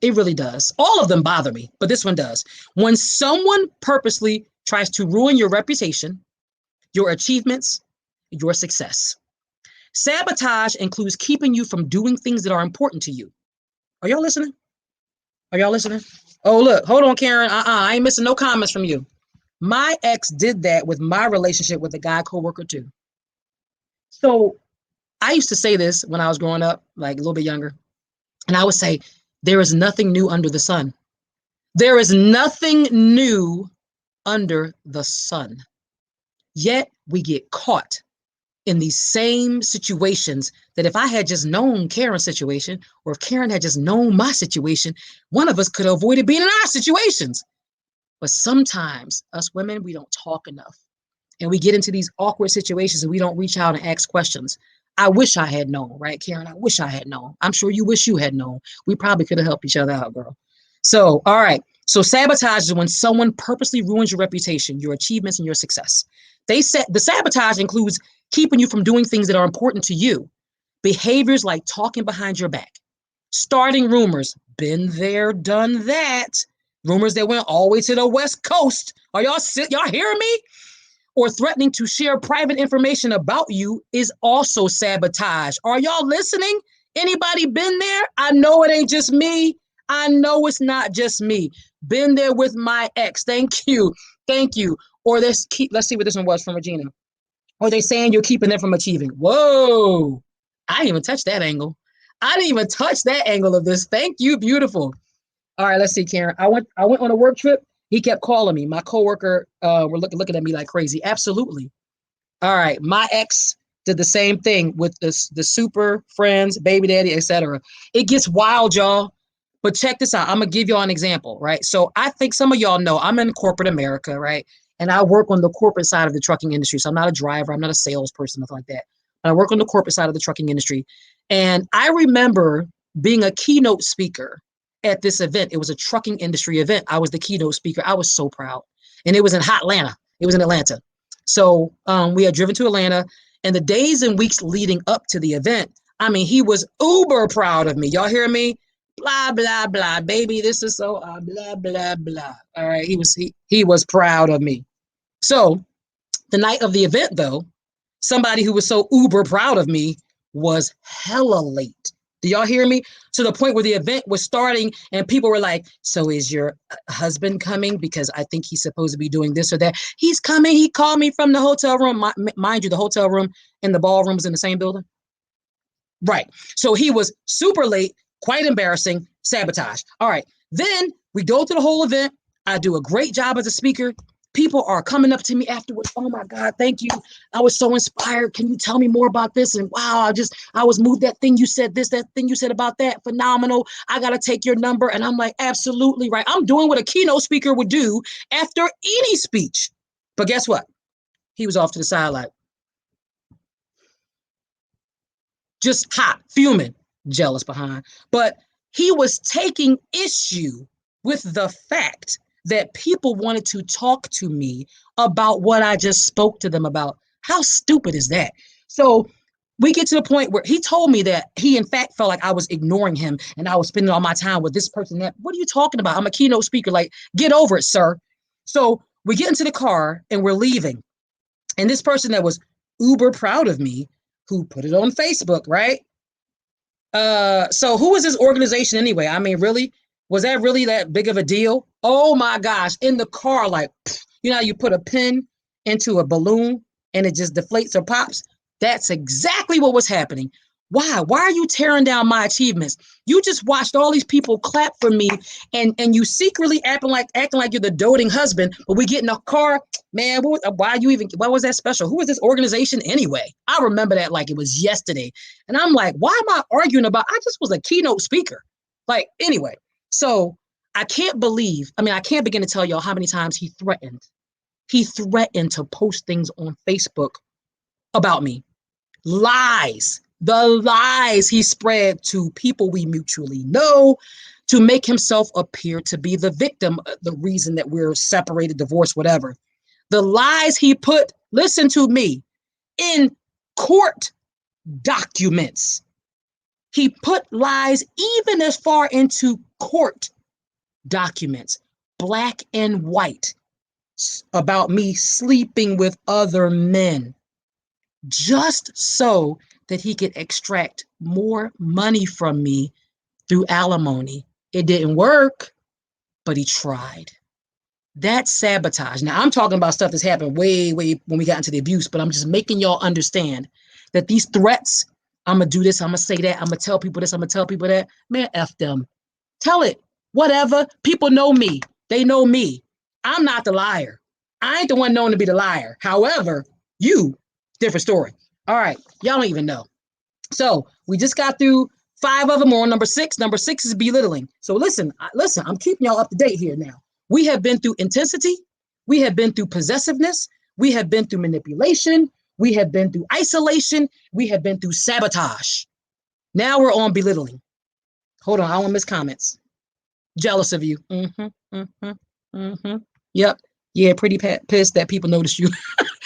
It really does. All of them bother me, but this one does. When someone purposely tries to ruin your reputation, your achievements, your success. Sabotage includes keeping you from doing things that are important to you. Are y'all listening? Are y'all listening? Oh, look, hold on, Karen. I ain't missing no comments from you. My ex did that with my relationship with a guy coworker too. So I used to say this when I was growing up, like a little bit younger, and I would say, there is nothing new under the sun. There is nothing new under the sun. Yet we get caught in these same situations that if I had just known Karen's situation, or if Karen had just known my situation, one of us could have avoided being in our situations. But sometimes us women, we don't talk enough. and we get into these awkward situations and we don't reach out and ask questions. I wish I had known, right, Karen? I wish I had known. I'm sure you wish you had known. We probably could have helped each other out, girl. So, all right. So sabotage is when someone purposely ruins your reputation, your achievements, and your success. They said the sabotage includes keeping you from doing things that are important to you. Behaviors like talking behind your back, starting rumors, been there, done that. Rumors that went all the way to the West Coast. Are y'all hearing me? Or threatening to share private information about you is also sabotage. Are y'all listening? Anybody been there? I know it ain't just me. I know it's not just me. Been there with my ex. Thank you. Thank you. Or let's see what this one was from Regina. Or they saying you're keeping them from achieving. Whoa. I didn't even touch that angle. I didn't even touch that angle of this. Thank you. Beautiful. All right, let's see, Karen. I went on a work trip. He kept calling me. My coworker were looking at me like crazy. Absolutely. All right. My ex did the same thing with the super friends, baby daddy, etc. It gets wild, y'all. But check this out. I'm gonna give y'all an example, right? So I think some of y'all know I'm in corporate America, right? And I work on the corporate side of the trucking industry. So I'm not a driver, I'm not a salesperson, nothing like that. But I work on the corporate side of the trucking industry. And I remember being a keynote speaker at this event. It was a trucking industry event. I was the keynote speaker. I was so proud. And it was in hot Atlanta. It was in Atlanta. So we had driven to Atlanta, and the days and weeks leading up to the event, I mean, he was uber proud of me. Y'all hear me? Blah blah blah, baby. This is so blah blah blah. All right, he was proud of me. So the night of the event, though, somebody who was so uber proud of me was hella late. Do y'all hear me? To the point where the event was starting and people were like, so is your husband coming? Because I think he's supposed to be doing this or that. He's coming. He called me from the hotel room. Mind you, the hotel room and the ballroom was in the same building. Right. So he was super late, quite embarrassing, sabotage. All right. Then we go through the whole event. I do a great job as a speaker. People are coming up to me afterwards. Oh my God, thank you. I was so inspired. Can you tell me more about this? And wow, I was moved. That thing you said this, that thing you said about that, phenomenal. I got to take your number. And I'm like, absolutely right. I'm doing what a keynote speaker would do after any speech. But guess what? He was off to the side like, just hot, fuming, jealous behind. But he was taking issue with the fact that people wanted to talk to me about what I just spoke to them about. How stupid is that? So we get to the point where he told me that he, in fact, felt like I was ignoring him and I was spending all my time with this person. That, what are you talking about? I'm a keynote speaker. Like, get over it, sir. So we get into the car and we're leaving. And this person that was uber proud of me, who put it on Facebook, right? So who is this organization anyway? I mean, really? Was that really that big of a deal? Oh my gosh, in the car, like, you know, how you put a pin into a balloon and it just deflates or pops? That's exactly what was happening. Why? Why are you tearing down my achievements? You just watched all these people clap for me, and you secretly acting like you're the doting husband. But we get in a car, man. Why was that special? Who is this organization anyway? I remember that like it was yesterday, and I'm like, why am I arguing about? I just was a keynote speaker. Like anyway, so I can't believe. I mean, I can't begin to tell y'all how many times he threatened. He threatened to post things on Facebook about me. Lies, the lies he spread to people we mutually know to make himself appear to be the victim, the reason that we're separated, divorced, whatever. The lies he put, listen to me, in court documents. He put lies even as far into court documents, black and white, about me sleeping with other men, just so that he could extract more money from me through alimony. It didn't work, but he tried. That's sabotage. Now, I'm talking about stuff that's happened way, way when we got into the abuse, but I'm just making y'all understand that these threats, I'm going to do this, I'm going to say that, I'm going to tell people this, I'm going to tell people that, man, F them. Tell it. Whatever. People know me. They know me. I'm not the liar. I ain't the one known to be the liar. However, you, different story. All right. Y'all don't even know. So we just got through 5 of them on number 6. Number 6 is belittling. So listen, I'm keeping y'all up to date here now. We have been through intensity. We have been through possessiveness. We have been through manipulation. We have been through isolation. We have been through sabotage. Now we're on belittling. Hold on, I want to miss comments. Jealous of you. Yep. Yeah, pretty pissed that people notice you.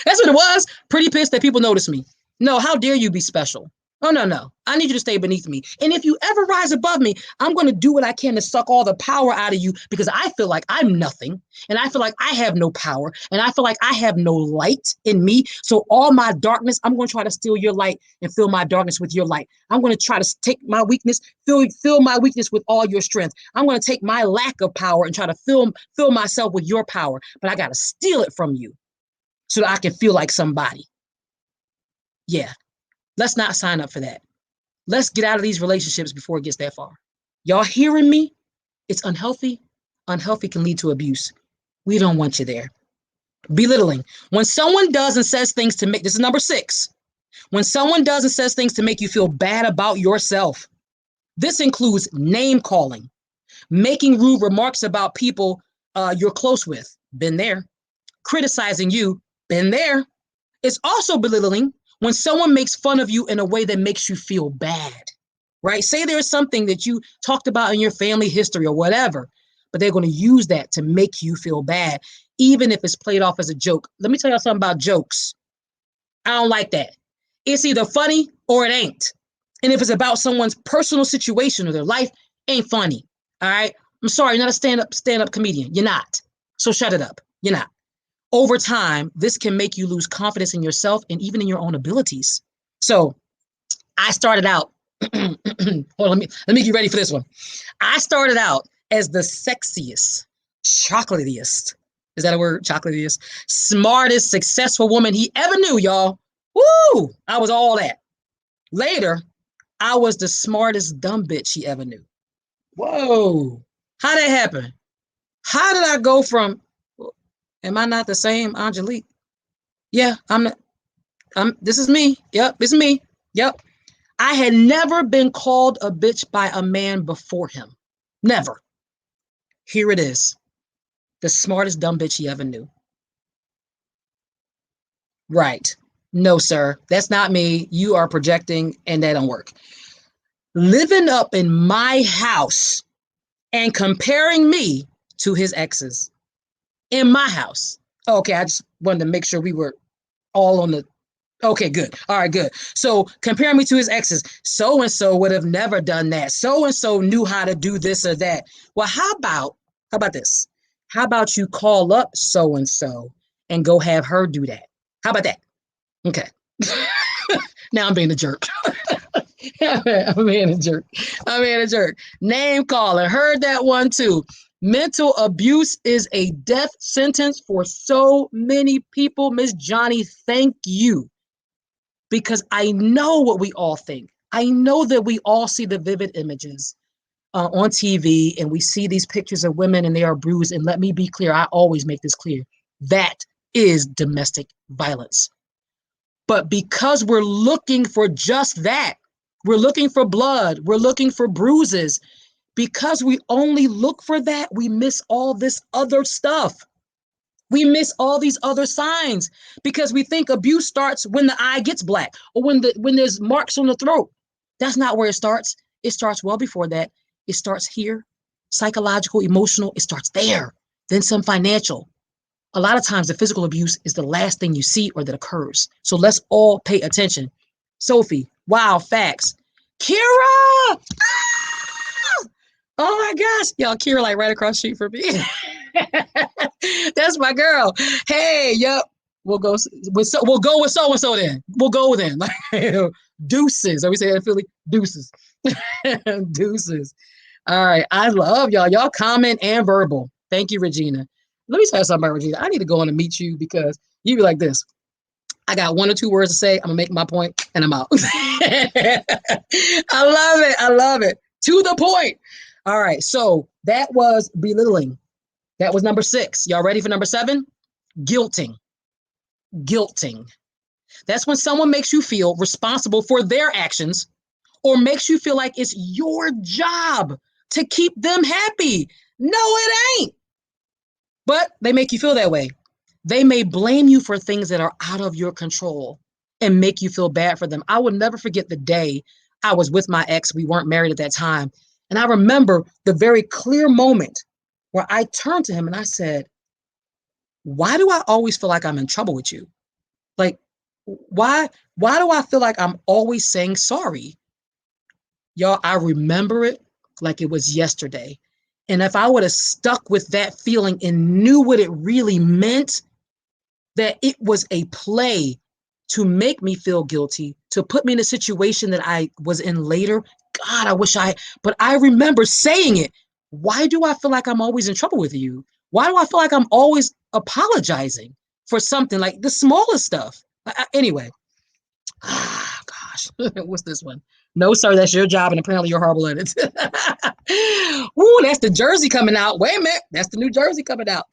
That's what it was. Pretty pissed that people notice me. No, how dare you be special? Oh, no, no. I need you to stay beneath me. And if you ever rise above me, I'm going to do what I can to suck all the power out of you because I feel like I'm nothing. And I feel like I have no power. And I feel like I have no light in me. So all my darkness, I'm going to try to steal your light and fill my darkness with your light. I'm going to try to take my weakness, fill my weakness with all your strength. I'm going to take my lack of power and try to fill myself with your power. But I got to steal it from you so that I can feel like somebody. Yeah. Let's not sign up for that. Let's get out of these relationships before it gets that far. Y'all hearing me? It's unhealthy. Unhealthy can lead to abuse. We don't want you there. Belittling. When someone does and says things to make, this is number 6. When someone does and says things to make you feel bad about yourself, this includes name calling, making rude remarks about people you're close with, been there, criticizing you, been there. It's also belittling when someone makes fun of you in a way that makes you feel bad, right? Say there's something that you talked about in your family history or whatever, but they're going to use that to make you feel bad, even if it's played off as a joke. Let me tell you something about jokes. I don't like that. It's either funny or it ain't. And if it's about someone's personal situation or their life, ain't funny. All right. I'm sorry, you're not a stand-up comedian. You're not. So shut it up. You're not. Over time, this can make you lose confidence in yourself and even in your own abilities. So I started out, hold on, let me get ready for this one. I started out as the sexiest, chocolatiest, is that a word? Chocolatiest, smartest, successful woman he ever knew, y'all. Woo! I was all that. Later, I was the smartest dumb bitch he ever knew. Whoa. How that happen? How did I go from, am I not the same Angelique? Yeah, this is me. Yep, it's me. Yep. I had never been called a bitch by a man before him. Never. Here it is. The smartest dumb bitch he ever knew. Right. No, sir. That's not me. You are projecting and that don't work. Living up in my house and comparing me to his exes in my house. Okay, I just wanted to make sure we were all on the. Okay, good. All right, good. So compare me to his exes. So and so would have never done that. So and so knew how to do this or that. Well, how about this? How about you call up so and go have her do that? How about that? Okay. Now I'm being a jerk. I'm being a jerk. I'm being a jerk. Name calling. Heard that one too. Mental abuse is a death sentence for so many people. Miss Johnny, thank you. Because I know what we all think. I know that we all see the vivid images on TV and we see these pictures of women and they are bruised. And let me be clear, I always make this clear. That is domestic violence. But because we're looking for just that, we're looking for blood, we're looking for bruises. Because we only look for that, we miss all this other stuff. We miss all these other signs because we think abuse starts when the eye gets black or when there's marks on the throat. That's not where it starts. It starts well before that. It starts here, psychological, emotional. It starts there. Then some financial. A lot of times the physical abuse is the last thing you see or that occurs. So let's all pay attention. Sophie, wow, facts. Kira! Ah! Oh my gosh. Y'all, Kira like right across the street from me. That's my girl. Hey, yep. We'll go with so and so then. We'll go then. Deuces. Are we say that in Philly? Deuces. Deuces. All right. I love y'all. Y'all comment and verbal. Thank you, Regina. Let me tell you something about Regina. I need to go on and meet you because you be like this. I got 1 or 2 words to say. I'm gonna make my point and I'm out. I love it. I love it. To the point. All right. So that was belittling. That was number 6. Y'all ready for number 7? Guilting. Guilting. That's when someone makes you feel responsible for their actions or makes you feel like it's your job to keep them happy. No, it ain't. But they make you feel that way. They may blame you for things that are out of your control and make you feel bad for them. I will never forget the day I was with my ex. We weren't married at that time. And I remember the very clear moment where I turned to him and I said, why do I always feel like I'm in trouble with you? Like, why do I feel like I'm always saying sorry? Y'all, I remember it like it was yesterday. And if I would have stuck with that feeling and knew what it really meant, that it was a play to make me feel guilty, to put me in a situation that I was in later. God, but I remember saying it. Why do I feel like I'm always in trouble with you? Why do I feel like I'm always apologizing for something like the smallest stuff? Anyway, gosh, what's this one? No, sir, that's your job, and apparently you're horrible at it. Ooh, that's the Jersey coming out. Wait a minute, that's the New Jersey coming out.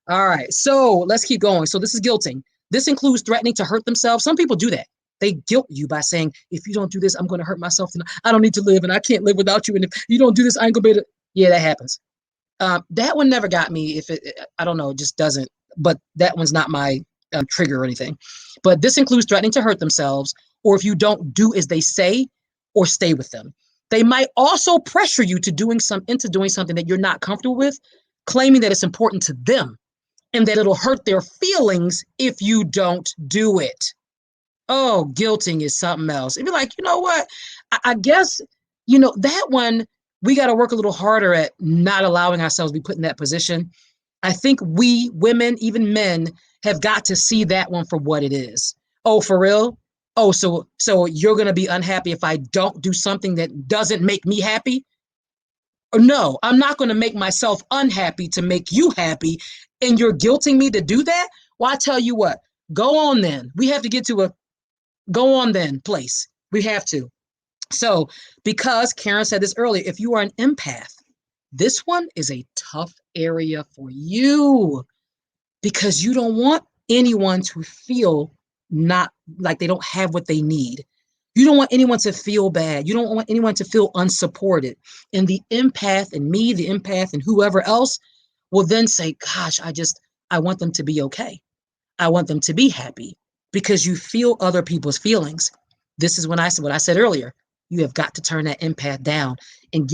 All right, so let's keep going. So this is guilting. This includes threatening to hurt themselves. Some people do that. They guilt you by saying, if you don't do this, I'm going to hurt myself. And I don't need to live, and I can't live without you. And if you don't do this, I ain't going to be able to. Yeah, that happens. That one never got me. If it, I don't know, it just doesn't. But that one's not my trigger or anything. But this includes threatening to hurt themselves, or if you don't do as they say, or stay with them. They might also pressure you to into doing something that you're not comfortable with, claiming that it's important to them and that it'll hurt their feelings if you don't do it. Oh, guilting is something else. It'd be like, you know what? I guess, that one, we got to work a little harder at not allowing ourselves to be put in that position. I think we women, even men, have got to see that one for what it is. Oh, for real? Oh, so you're going to be unhappy if I don't do something that doesn't make me happy? Or no, I'm not going to make myself unhappy to make you happy, and you're guilting me to do that? Well, I tell you what, go on then. We have to get to a go on then place. We have to. So, because Karen said this earlier, if you are an empath, this one is a tough area for you because you don't want anyone to feel not like they don't have what they need. You don't want anyone to feel bad. You don't want anyone to feel unsupported. And the empath and me, the empath and whoever else will then say, gosh, I want them to be okay. I want them to be happy because you feel other people's feelings. This is when I said what I said earlier. You have got to turn that empath down and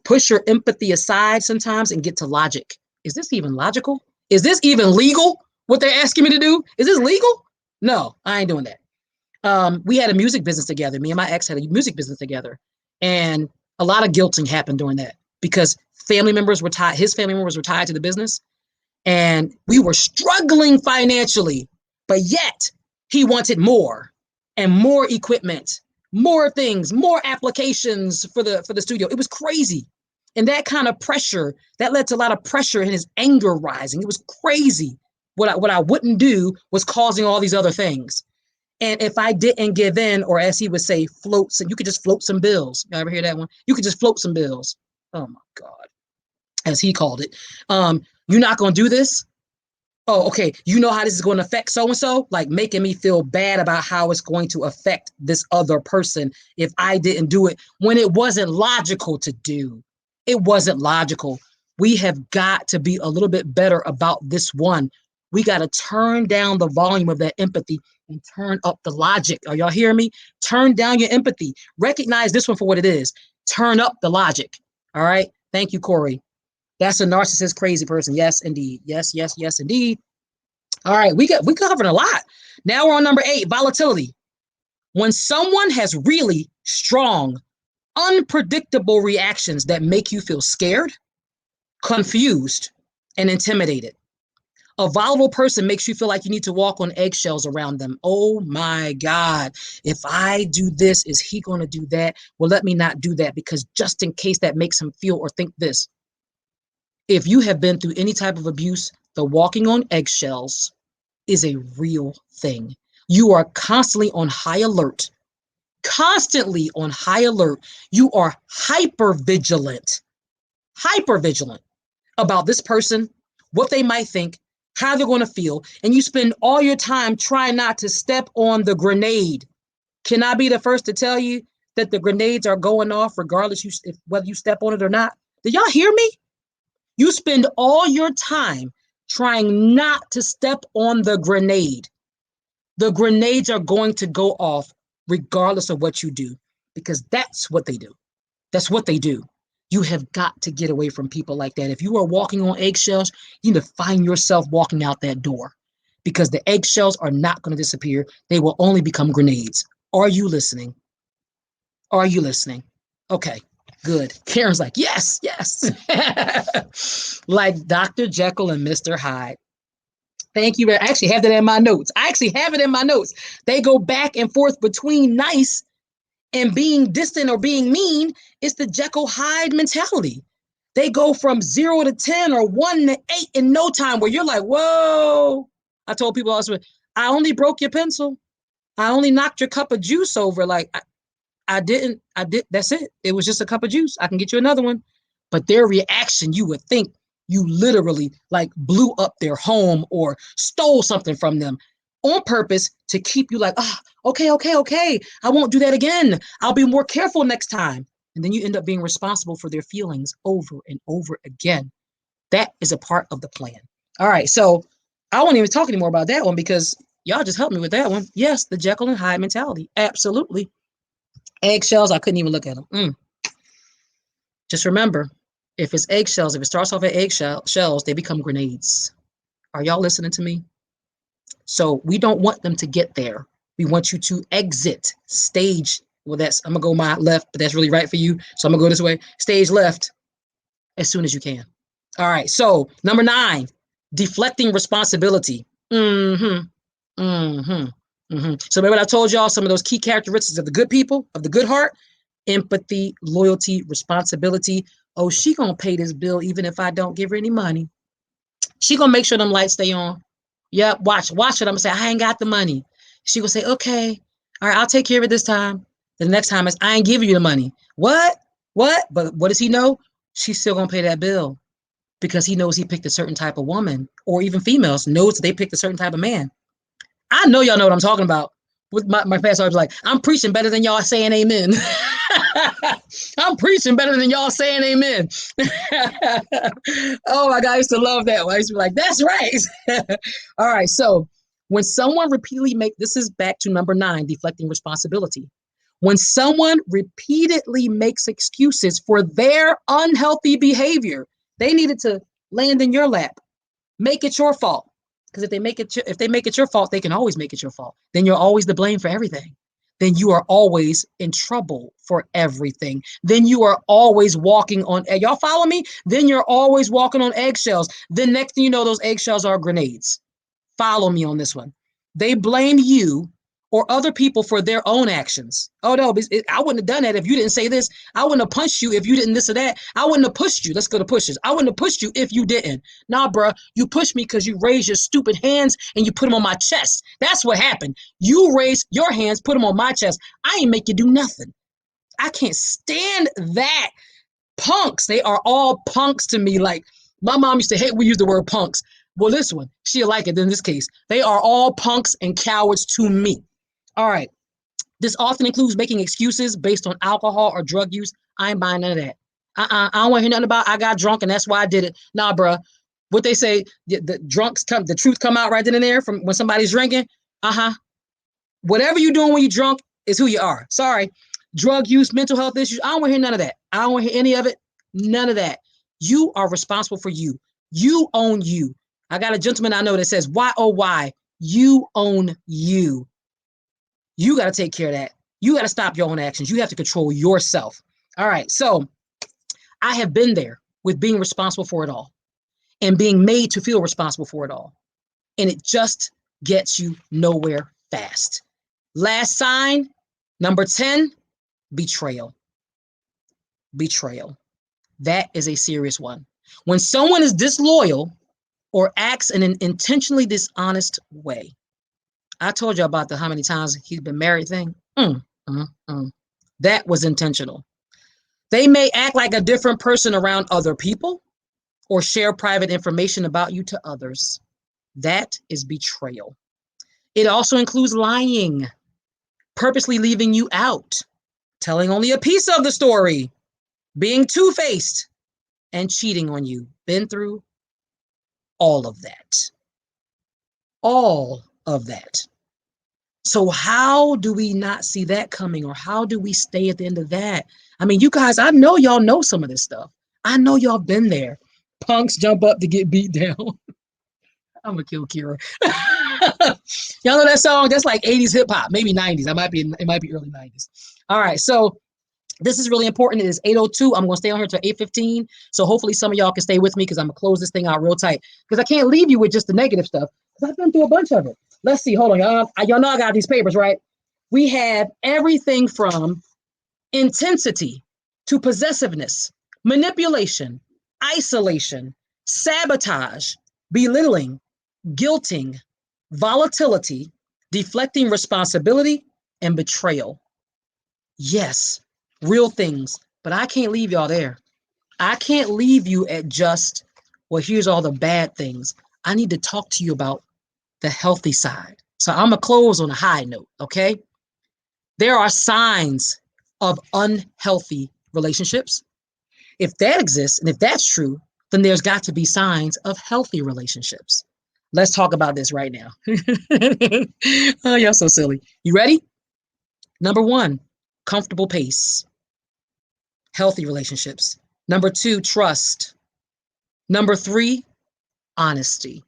push your empathy aside sometimes and get to logic. Is this even logical? Is this even legal? What they're asking me to do? Is this legal? No, I ain't doing that. We had a music business together. Me and my ex had a music business together. And a lot of guilting happened during that because his family members were tied to the business. And we were struggling financially, but yet he wanted more and more equipment, more things, more applications for the studio. It was crazy. And that kind of pressure, that led to a lot of pressure and his anger rising. It was crazy. What I wouldn't do was causing all these other things. And if I didn't give in, or as he would say, you could just float some bills. You ever hear that one? You could just float some bills. Oh my God, as he called it. You're not going to do this? Oh, okay. You know how this is going to affect so and so? Like making me feel bad about how it's going to affect this other person if I didn't do it when it wasn't logical to do. It wasn't logical. We have got to be a little bit better about this one. We got to turn down the volume of that empathy and turn up the logic. Are y'all hearing me? Turn down your empathy. Recognize this one for what it is. Turn up the logic. All right. Thank you, Corey. That's a narcissist, crazy person. Yes, indeed. Yes, yes, yes, indeed. All right, we covered a lot. Now we're on number 8, volatility. When someone has really strong, unpredictable reactions that make you feel scared, confused, and intimidated. A volatile person makes you feel like you need to walk on eggshells around them. Oh my God. If I do this, is he going to do that? Well, let me not do that because just in case that makes him feel or think this. If you have been through any type of abuse, the walking on eggshells is a real thing. You are constantly on high alert. Constantly on high alert. You are hyper vigilant about this person, what they might think, how they're going to feel, and you spend all your time trying not to step on the grenade. Can I be the first to tell you that the grenades are going off regardless whether you step on it or not? Do y'all hear me? You spend all your time trying not to step on the grenade. The grenades are going to go off regardless of what you do, because that's what they do. That's what they do. You have got to get away from people like that. If you are walking on eggshells, you need to find yourself walking out that door, because the eggshells are not going to disappear. They will only become grenades. Are you listening? Are you listening? Okay, good. Karen's like, yes, yes. Like Dr. Jekyll and Mr. Hyde. Thank you. I actually have that in my notes. I actually have it in my notes. They go back and forth between nice and being distant or being mean. It's the Jekyll Hyde mentality. They go from 0 to 10 or 1 to 8 in no time, where you're like, whoa. I told people also, I only broke your pencil. I only knocked your cup of juice over. Like, I didn't, that's it. It was just a cup of juice. I can get you another one. But their reaction, you would think you literally like blew up their home or stole something from them on purpose to keep you like, okay, okay, okay. I won't do that again. I'll be more careful next time. And then you end up being responsible for their feelings over and over again. That is a part of the plan. All right. So I won't even talk anymore about that one, because y'all just helped me with that one. Yes, the Jekyll and Hyde mentality. Absolutely. Eggshells, I couldn't even look at them. Just remember, if it's eggshells, if it starts off at eggshells, they become grenades. Are y'all listening to me? So we don't want them to get there. We want you to exit stage. Well, I'm gonna go my left, but that's really right for you. So I'm gonna go this way. Stage left as soon as you can. All right. So number 9, deflecting responsibility. So remember, I told y'all some of those key characteristics of the good people, of the good heart: empathy, loyalty, responsibility. Oh, she gonna pay this bill even if I don't give her any money. She gonna make sure them lights stay on. Yep, watch it. I'm gonna say, I ain't got the money. She gonna say, okay, all right, I'll take care of it this time. The next time is, I ain't giving you the money. What? But what does he know? She's still gonna pay that bill, because he knows he picked a certain type of woman, or even females knows that they picked a certain type of man. I know y'all know what I'm talking about. With my pastor was like, I'm preaching better than y'all saying amen. I'm preaching better than y'all saying amen. Oh my God, I used to love that one. I used to be like, that's right. All right. So when someone repeatedly this is back to number 9, deflecting responsibility. When someone repeatedly makes excuses for their unhealthy behavior, they needed to land in your lap. Make it your fault. Because if they make it your fault, they can always make it your fault. Then you're always to blame for everything. Then you are always in trouble for everything. Then you are always walking on, y'all follow me? Then you're always walking on eggshells. Then next thing you know, those eggshells are grenades. Follow me on this one. They blame you or other people for their own actions. Oh no, I wouldn't have done that if you didn't say this. I wouldn't have punched you if you didn't this or that. I wouldn't have pushed you. Let's go to pushes. I wouldn't have pushed you if you didn't. Nah, bruh, you pushed me because you raised your stupid hands and you put them on my chest. That's what happened. You raised your hands, put them on my chest. I ain't make you do nothing. I can't stand that. Punks, they are all punks to me. Like, my mom used to hate we use the word punks. Well, this one, she'll like it in this case. They are all punks and cowards to me. All right. This often includes making excuses based on alcohol or drug use. I ain't buying none of that. I don't want to hear nothing about I got drunk and that's why I did it. Nah, bruh. What they say, the truth come out right then and there from when somebody's drinking. Whatever you're doing when you're drunk is who you are. Sorry. Drug use, mental health issues. I don't want to hear none of that. I don't want to hear any of it. None of that. You are responsible for you. You own you. I got a gentleman I know that says, why, oh, why? You own you. You got to take care of that. You got to stop your own actions. You have to control yourself. All right. So I have been there with being responsible for it all and being made to feel responsible for it all. And it just gets you nowhere fast. Last sign, number 10, betrayal. Betrayal. That is a serious one. When someone is disloyal or acts in an intentionally dishonest way. I told you about how many times he's been married thing. That was intentional. They may act like a different person around other people or share private information about you to others. That is betrayal. It also includes lying, purposely leaving you out, telling only a piece of the story, being two-faced, and cheating on you. Been through, all of that. All of that. So how do we not see that coming, or how do we stay at the end of that? I mean, you guys, I know y'all know some of this stuff. I know y'all been there. Punks jump up to get beat down. I'm gonna kill Kira. Y'all know that song? That's like 80s hip hop, maybe 90s. It might be early 90s. All right, so this is really important. It is 8:02. I'm gonna stay on here till 8:15. So hopefully some of y'all can stay with me because I'm gonna close this thing out real tight. Because I can't leave you with just the negative stuff. Because I've been through a bunch of it. Let's see. Hold on, y'all know I got these papers, right? We have everything from intensity to possessiveness, manipulation, isolation, sabotage, belittling, guilting, volatility, deflecting responsibility, and betrayal. Yes, real things, but I can't leave y'all there. I can't leave you at just, well, here's all the bad things. I need to talk to you about the healthy side. So I'm going to close on a high note, okay? There are signs of unhealthy relationships. If that exists, and if that's true, then there's got to be signs of healthy relationships. Let's talk about this right now. Oh, y'all so silly. You ready? Number one, comfortable pace, healthy relationships. Number two, trust. Number three, honesty.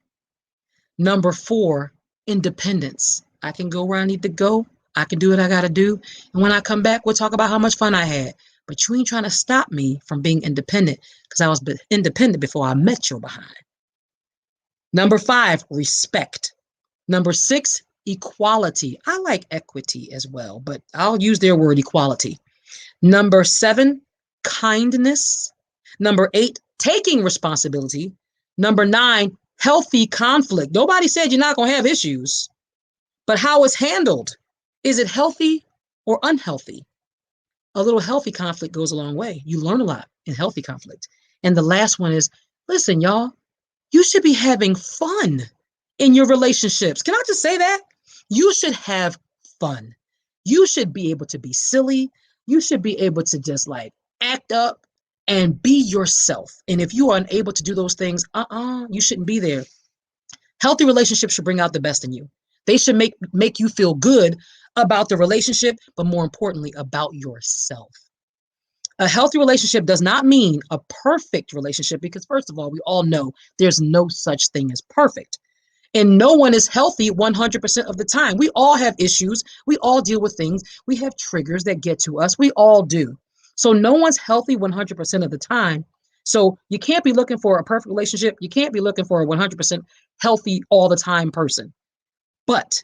Number four, independence. I can go where I need to go. I can do what I got to do. And when I come back, we'll talk about how much fun I had. But you ain't trying to stop me from being independent because I was independent before I met your behind. Number five, respect. Number six, equality. I like equity as well, but I'll use their word equality. Number seven, kindness. Number eight, taking responsibility. Number nine, healthy conflict. Nobody said you're not going to have issues, but how it's handled. Is it healthy or unhealthy? A little healthy conflict goes a long way. You learn a lot in healthy conflict. And the last one is, listen, y'all, you should be having fun in your relationships. Can I just say that? You should have fun. You should be able to be silly. You should be able to just like act up and be yourself. And if you are unable to do those things, you shouldn't be there. Healthy relationships should bring out the best in you. They should make you feel good about the relationship, but more importantly, about yourself. A healthy relationship does not mean a perfect relationship because, first of all, we all know there's no such thing as perfect. And no one is healthy 100% of the time. We all have issues. We all deal with things. We have triggers that get to us. We all do. So no one's healthy 100% of the time. So you can't be looking for a perfect relationship. You can't be looking for a 100% healthy all the time person. But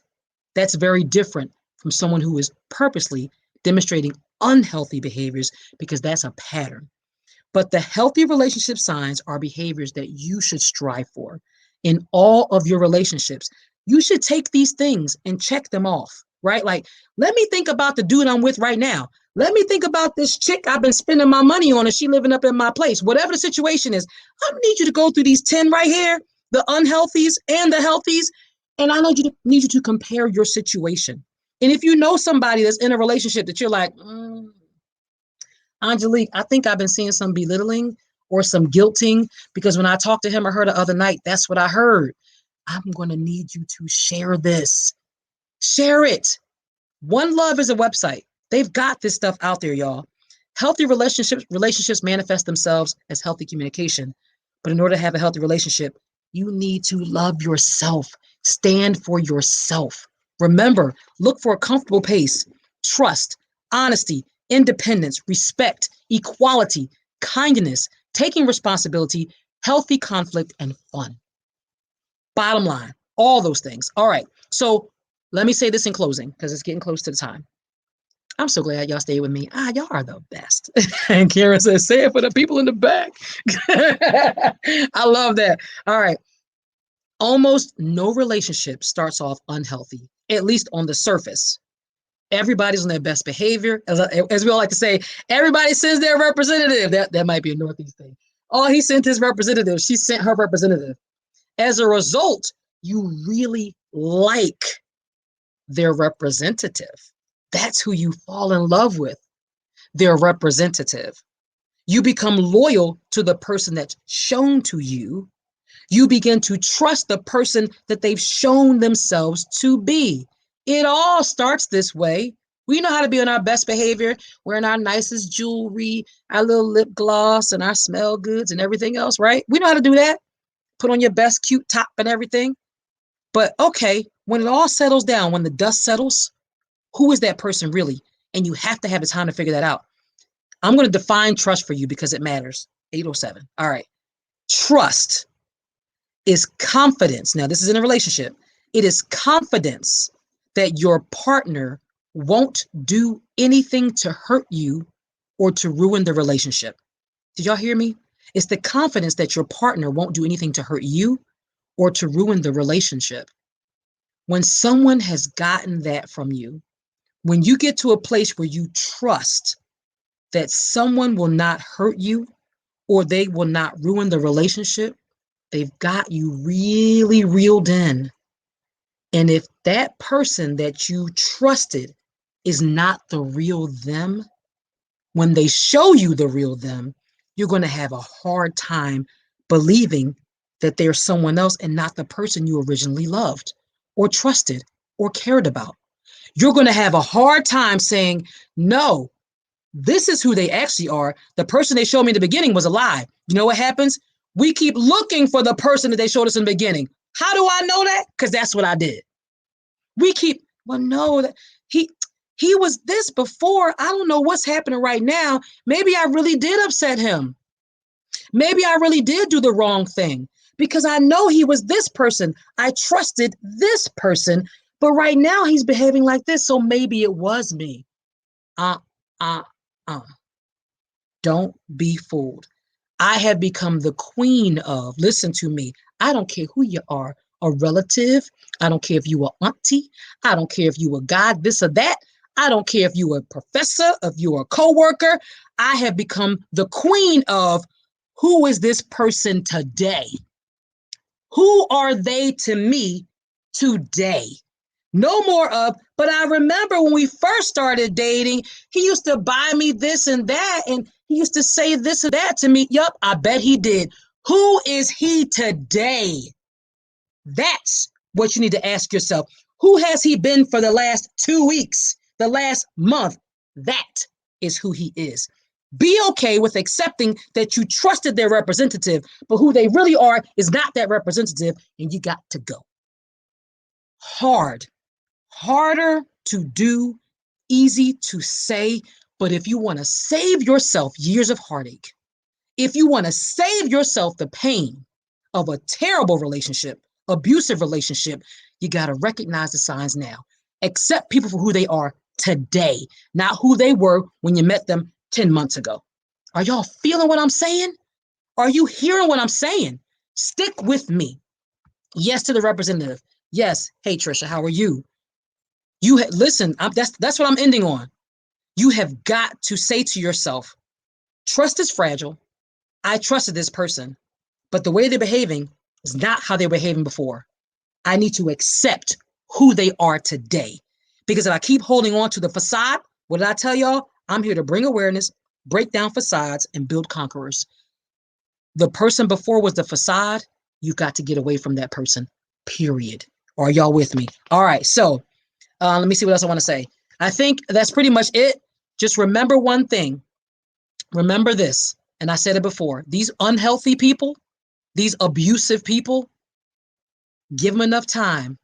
that's very different from someone who is purposely demonstrating unhealthy behaviors because that's a pattern. But the healthy relationship signs are behaviors that you should strive for in all of your relationships. You should take these things and check them off, right? Like, let me think about the dude I'm with right now. Let me think about this chick I've been spending my money on and she living up in my place. Whatever the situation is, I need you to go through these 10 right here, the unhealthies and the healthies. And I need you to compare your situation. And if you know somebody that's in a relationship that you're like, Angelique, I think I've been seeing some belittling or some guilting because when I talked to him or her the other night, that's what I heard. I'm going to need you to share this. Share it. One Love is a website. They've got this stuff out there, y'all. Healthy relationships manifest themselves as healthy communication. But in order to have a healthy relationship, you need to love yourself. Stand for yourself. Remember, look for a comfortable pace, trust, honesty, independence, respect, equality, kindness, taking responsibility, healthy conflict, and fun. Bottom line, all those things. All right. So let me say this in closing because it's getting close to the time. I'm so glad y'all stayed with me. Y'all are the best. And Karen says, say it for the people in the back. I love that. All right. Almost no relationship starts off unhealthy, at least on the surface. Everybody's on their best behavior. As we all like to say, everybody sends their representative. That might be a Northeast thing. Oh, he sent his representative. She sent her representative. As a result, you really like their representative. That's who you fall in love with, their representative. You become loyal to the person that's shown to you. You begin to trust the person that they've shown themselves to be. It all starts this way. We know how to be on our best behavior, wearing our nicest jewelry, our little lip gloss, and our smell goods and everything else, right? We know how to do that. Put on your best cute top and everything. But okay, when it all settles down, when the dust settles, who is that person really? And you have to have the time to figure that out. I'm going to define trust for you because it matters. 807. All right. Trust is confidence. Now, this is in a relationship. It is confidence that your partner won't do anything to hurt you or to ruin the relationship. Did y'all hear me? It's the confidence that your partner won't do anything to hurt you or to ruin the relationship. When someone has gotten that from you, when you get to a place where you trust that someone will not hurt you or they will not ruin the relationship, they've got you really reeled in. And if that person that you trusted is not the real them, when they show you the real them, you're going to have a hard time believing that they're someone else and not the person you originally loved or trusted or cared about. You're going to have a hard time saying, no, this is who they actually are. The person they showed me in the beginning was a lie. You know what happens? We keep looking for the person that they showed us in the beginning. How do I know that? Because that's what I did. We keep, well, no, he was this before. I don't know what's happening right now. Maybe I really did upset him. Maybe I really did do the wrong thing because I know he was this person. I trusted this person, but right now he's behaving like this. So maybe it was me. Uh, uh, uh. Don't be fooled. I have become the queen of, listen to me, I don't care who you are, a relative. I don't care if you are auntie. I don't care if you are God, this or that. I don't care if you are a professor, if you are a coworker. I have become the queen of who is this person today? Who are they to me today? No more of, but I remember when we first started dating, he used to buy me this and that, and he used to say this and that to me. Yup, I bet he did. Who is he today? That's what you need to ask yourself. Who has he been for the last 2 weeks, the last month? That is who he is. Be okay with accepting that you trusted their representative, but who they really are is not that representative, and you got to go. Harder to do, easy to say, but if you want to save yourself years of heartache, if you want to save yourself the pain of a terrible relationship, abusive relationship, you got to recognize the signs now. Accept people for who they are today, not who they were when you met them 10 months ago. Are y'all feeling what I'm saying? Are you hearing what I'm saying? Stick with me. Yes to the representative. Yes. Hey, Trisha, how are you? Listen. That's what I'm ending on. You have got to say to yourself, trust is fragile. I trusted this person, but the way they're behaving is not how they were behaving before. I need to accept who they are today. Because if I keep holding on to the facade, what did I tell y'all? I'm here to bring awareness, break down facades, and build conquerors. The person before was the facade. You've got to get away from that person, period. Are y'all with me? All right, so let me see what else I want to say. I think that's pretty much it. Just remember one thing. Remember this, and I said it before. These unhealthy people, these abusive people, give them enough time.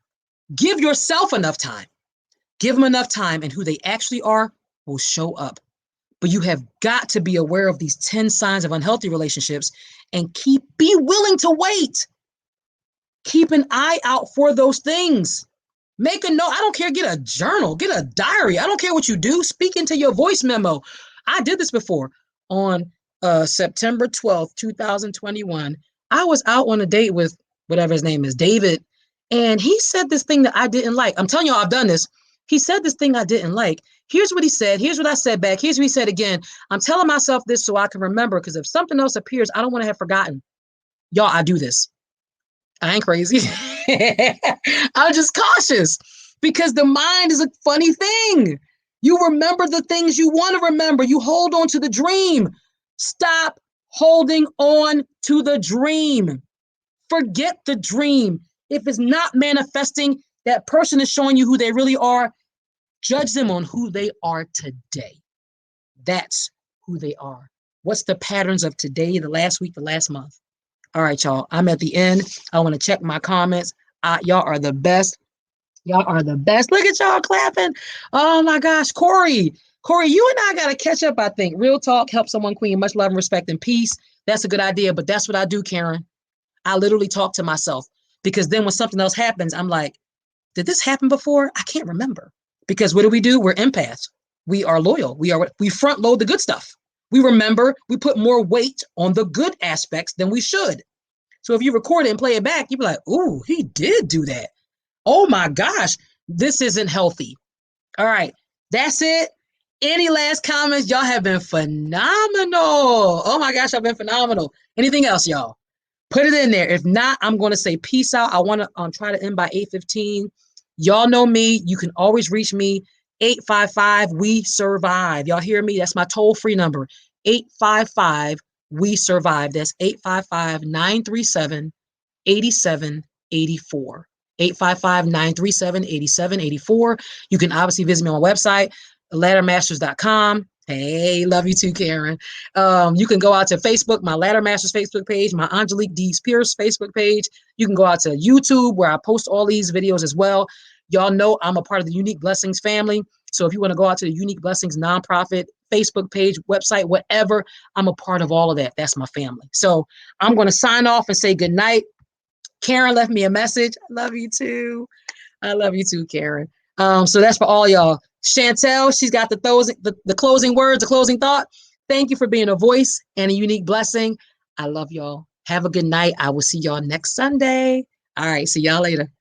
Give yourself enough time. Give them enough time, and who they actually are will show up. But you have got to be aware of these 10 signs of unhealthy relationships and be willing to wait. Keep an eye out for those things. Make a note. I don't care. Get a journal, get a diary. I don't care what you do. Speak into your voice memo. I did this before on September 12th, 2021. I was out on a date with whatever his name is, David, and he said this thing that I didn't like. I'm telling y'all, I've done this. He said this thing I didn't like. Here's what he said. Here's what I said back. Here's what he said again. I'm telling myself this so I can remember, because if something else appears, I don't want to have forgotten. Y'all, I do this. I ain't crazy. I'm just cautious because the mind is a funny thing. You remember the things you want to remember. You hold on to the dream. Stop holding on to the dream. Forget the dream. If it's not manifesting, that person is showing you who they really are. Judge them on who they are today. That's who they are. What's the patterns of today, the last week, the last month? All right, y'all. I'm at the end. I want to check my comments. Y'all are the best. Y'all are the best. Look at y'all clapping. Oh my gosh, Corey. Corey, you and I got to catch up, I think. Real talk, help someone, queen. Much love and respect and peace. That's a good idea, but that's what I do, Karen. I literally talk to myself because then when something else happens, I'm like, did this happen before? I can't remember. Because what do? We're empaths. We are loyal. We front load the good stuff. We remember, we put more weight on the good aspects than we should. So if you record it and play it back, you'd be like, ooh, he did do that. Oh my gosh, this isn't healthy. All right, that's it. Any last comments? Y'all have been phenomenal. Oh my gosh, I've been phenomenal. Anything else, y'all? Put it in there. If not, I'm going to say peace out. I want to try to end by 8:15. Y'all know me. You can always reach me. 855 We Survive. Y'all hear me? That's my toll-free number. 855 We Survive. That's 855-937-8784. 855-937-8784. You can obviously visit me on my website, laddermasters.com. Hey, love you too, Karen. You can go out to Facebook, my Ladder Masters Facebook page, my Angelique Dees Pierce Facebook page. You can go out to YouTube where I post all these videos as well. Y'all know I'm a part of the Unique Blessings family. So if you want to go out to the Unique Blessings nonprofit Facebook page, website, whatever, I'm a part of all of that. That's my family. So I'm going to sign off and say good night. Karen left me a message. I love you too. I love you too, Karen. So that's for all y'all. Chantel, she's got the closing words, the closing thought. Thank you for being a voice and a unique blessing. I love y'all. Have a good night. I will see y'all next Sunday. All right. See y'all later.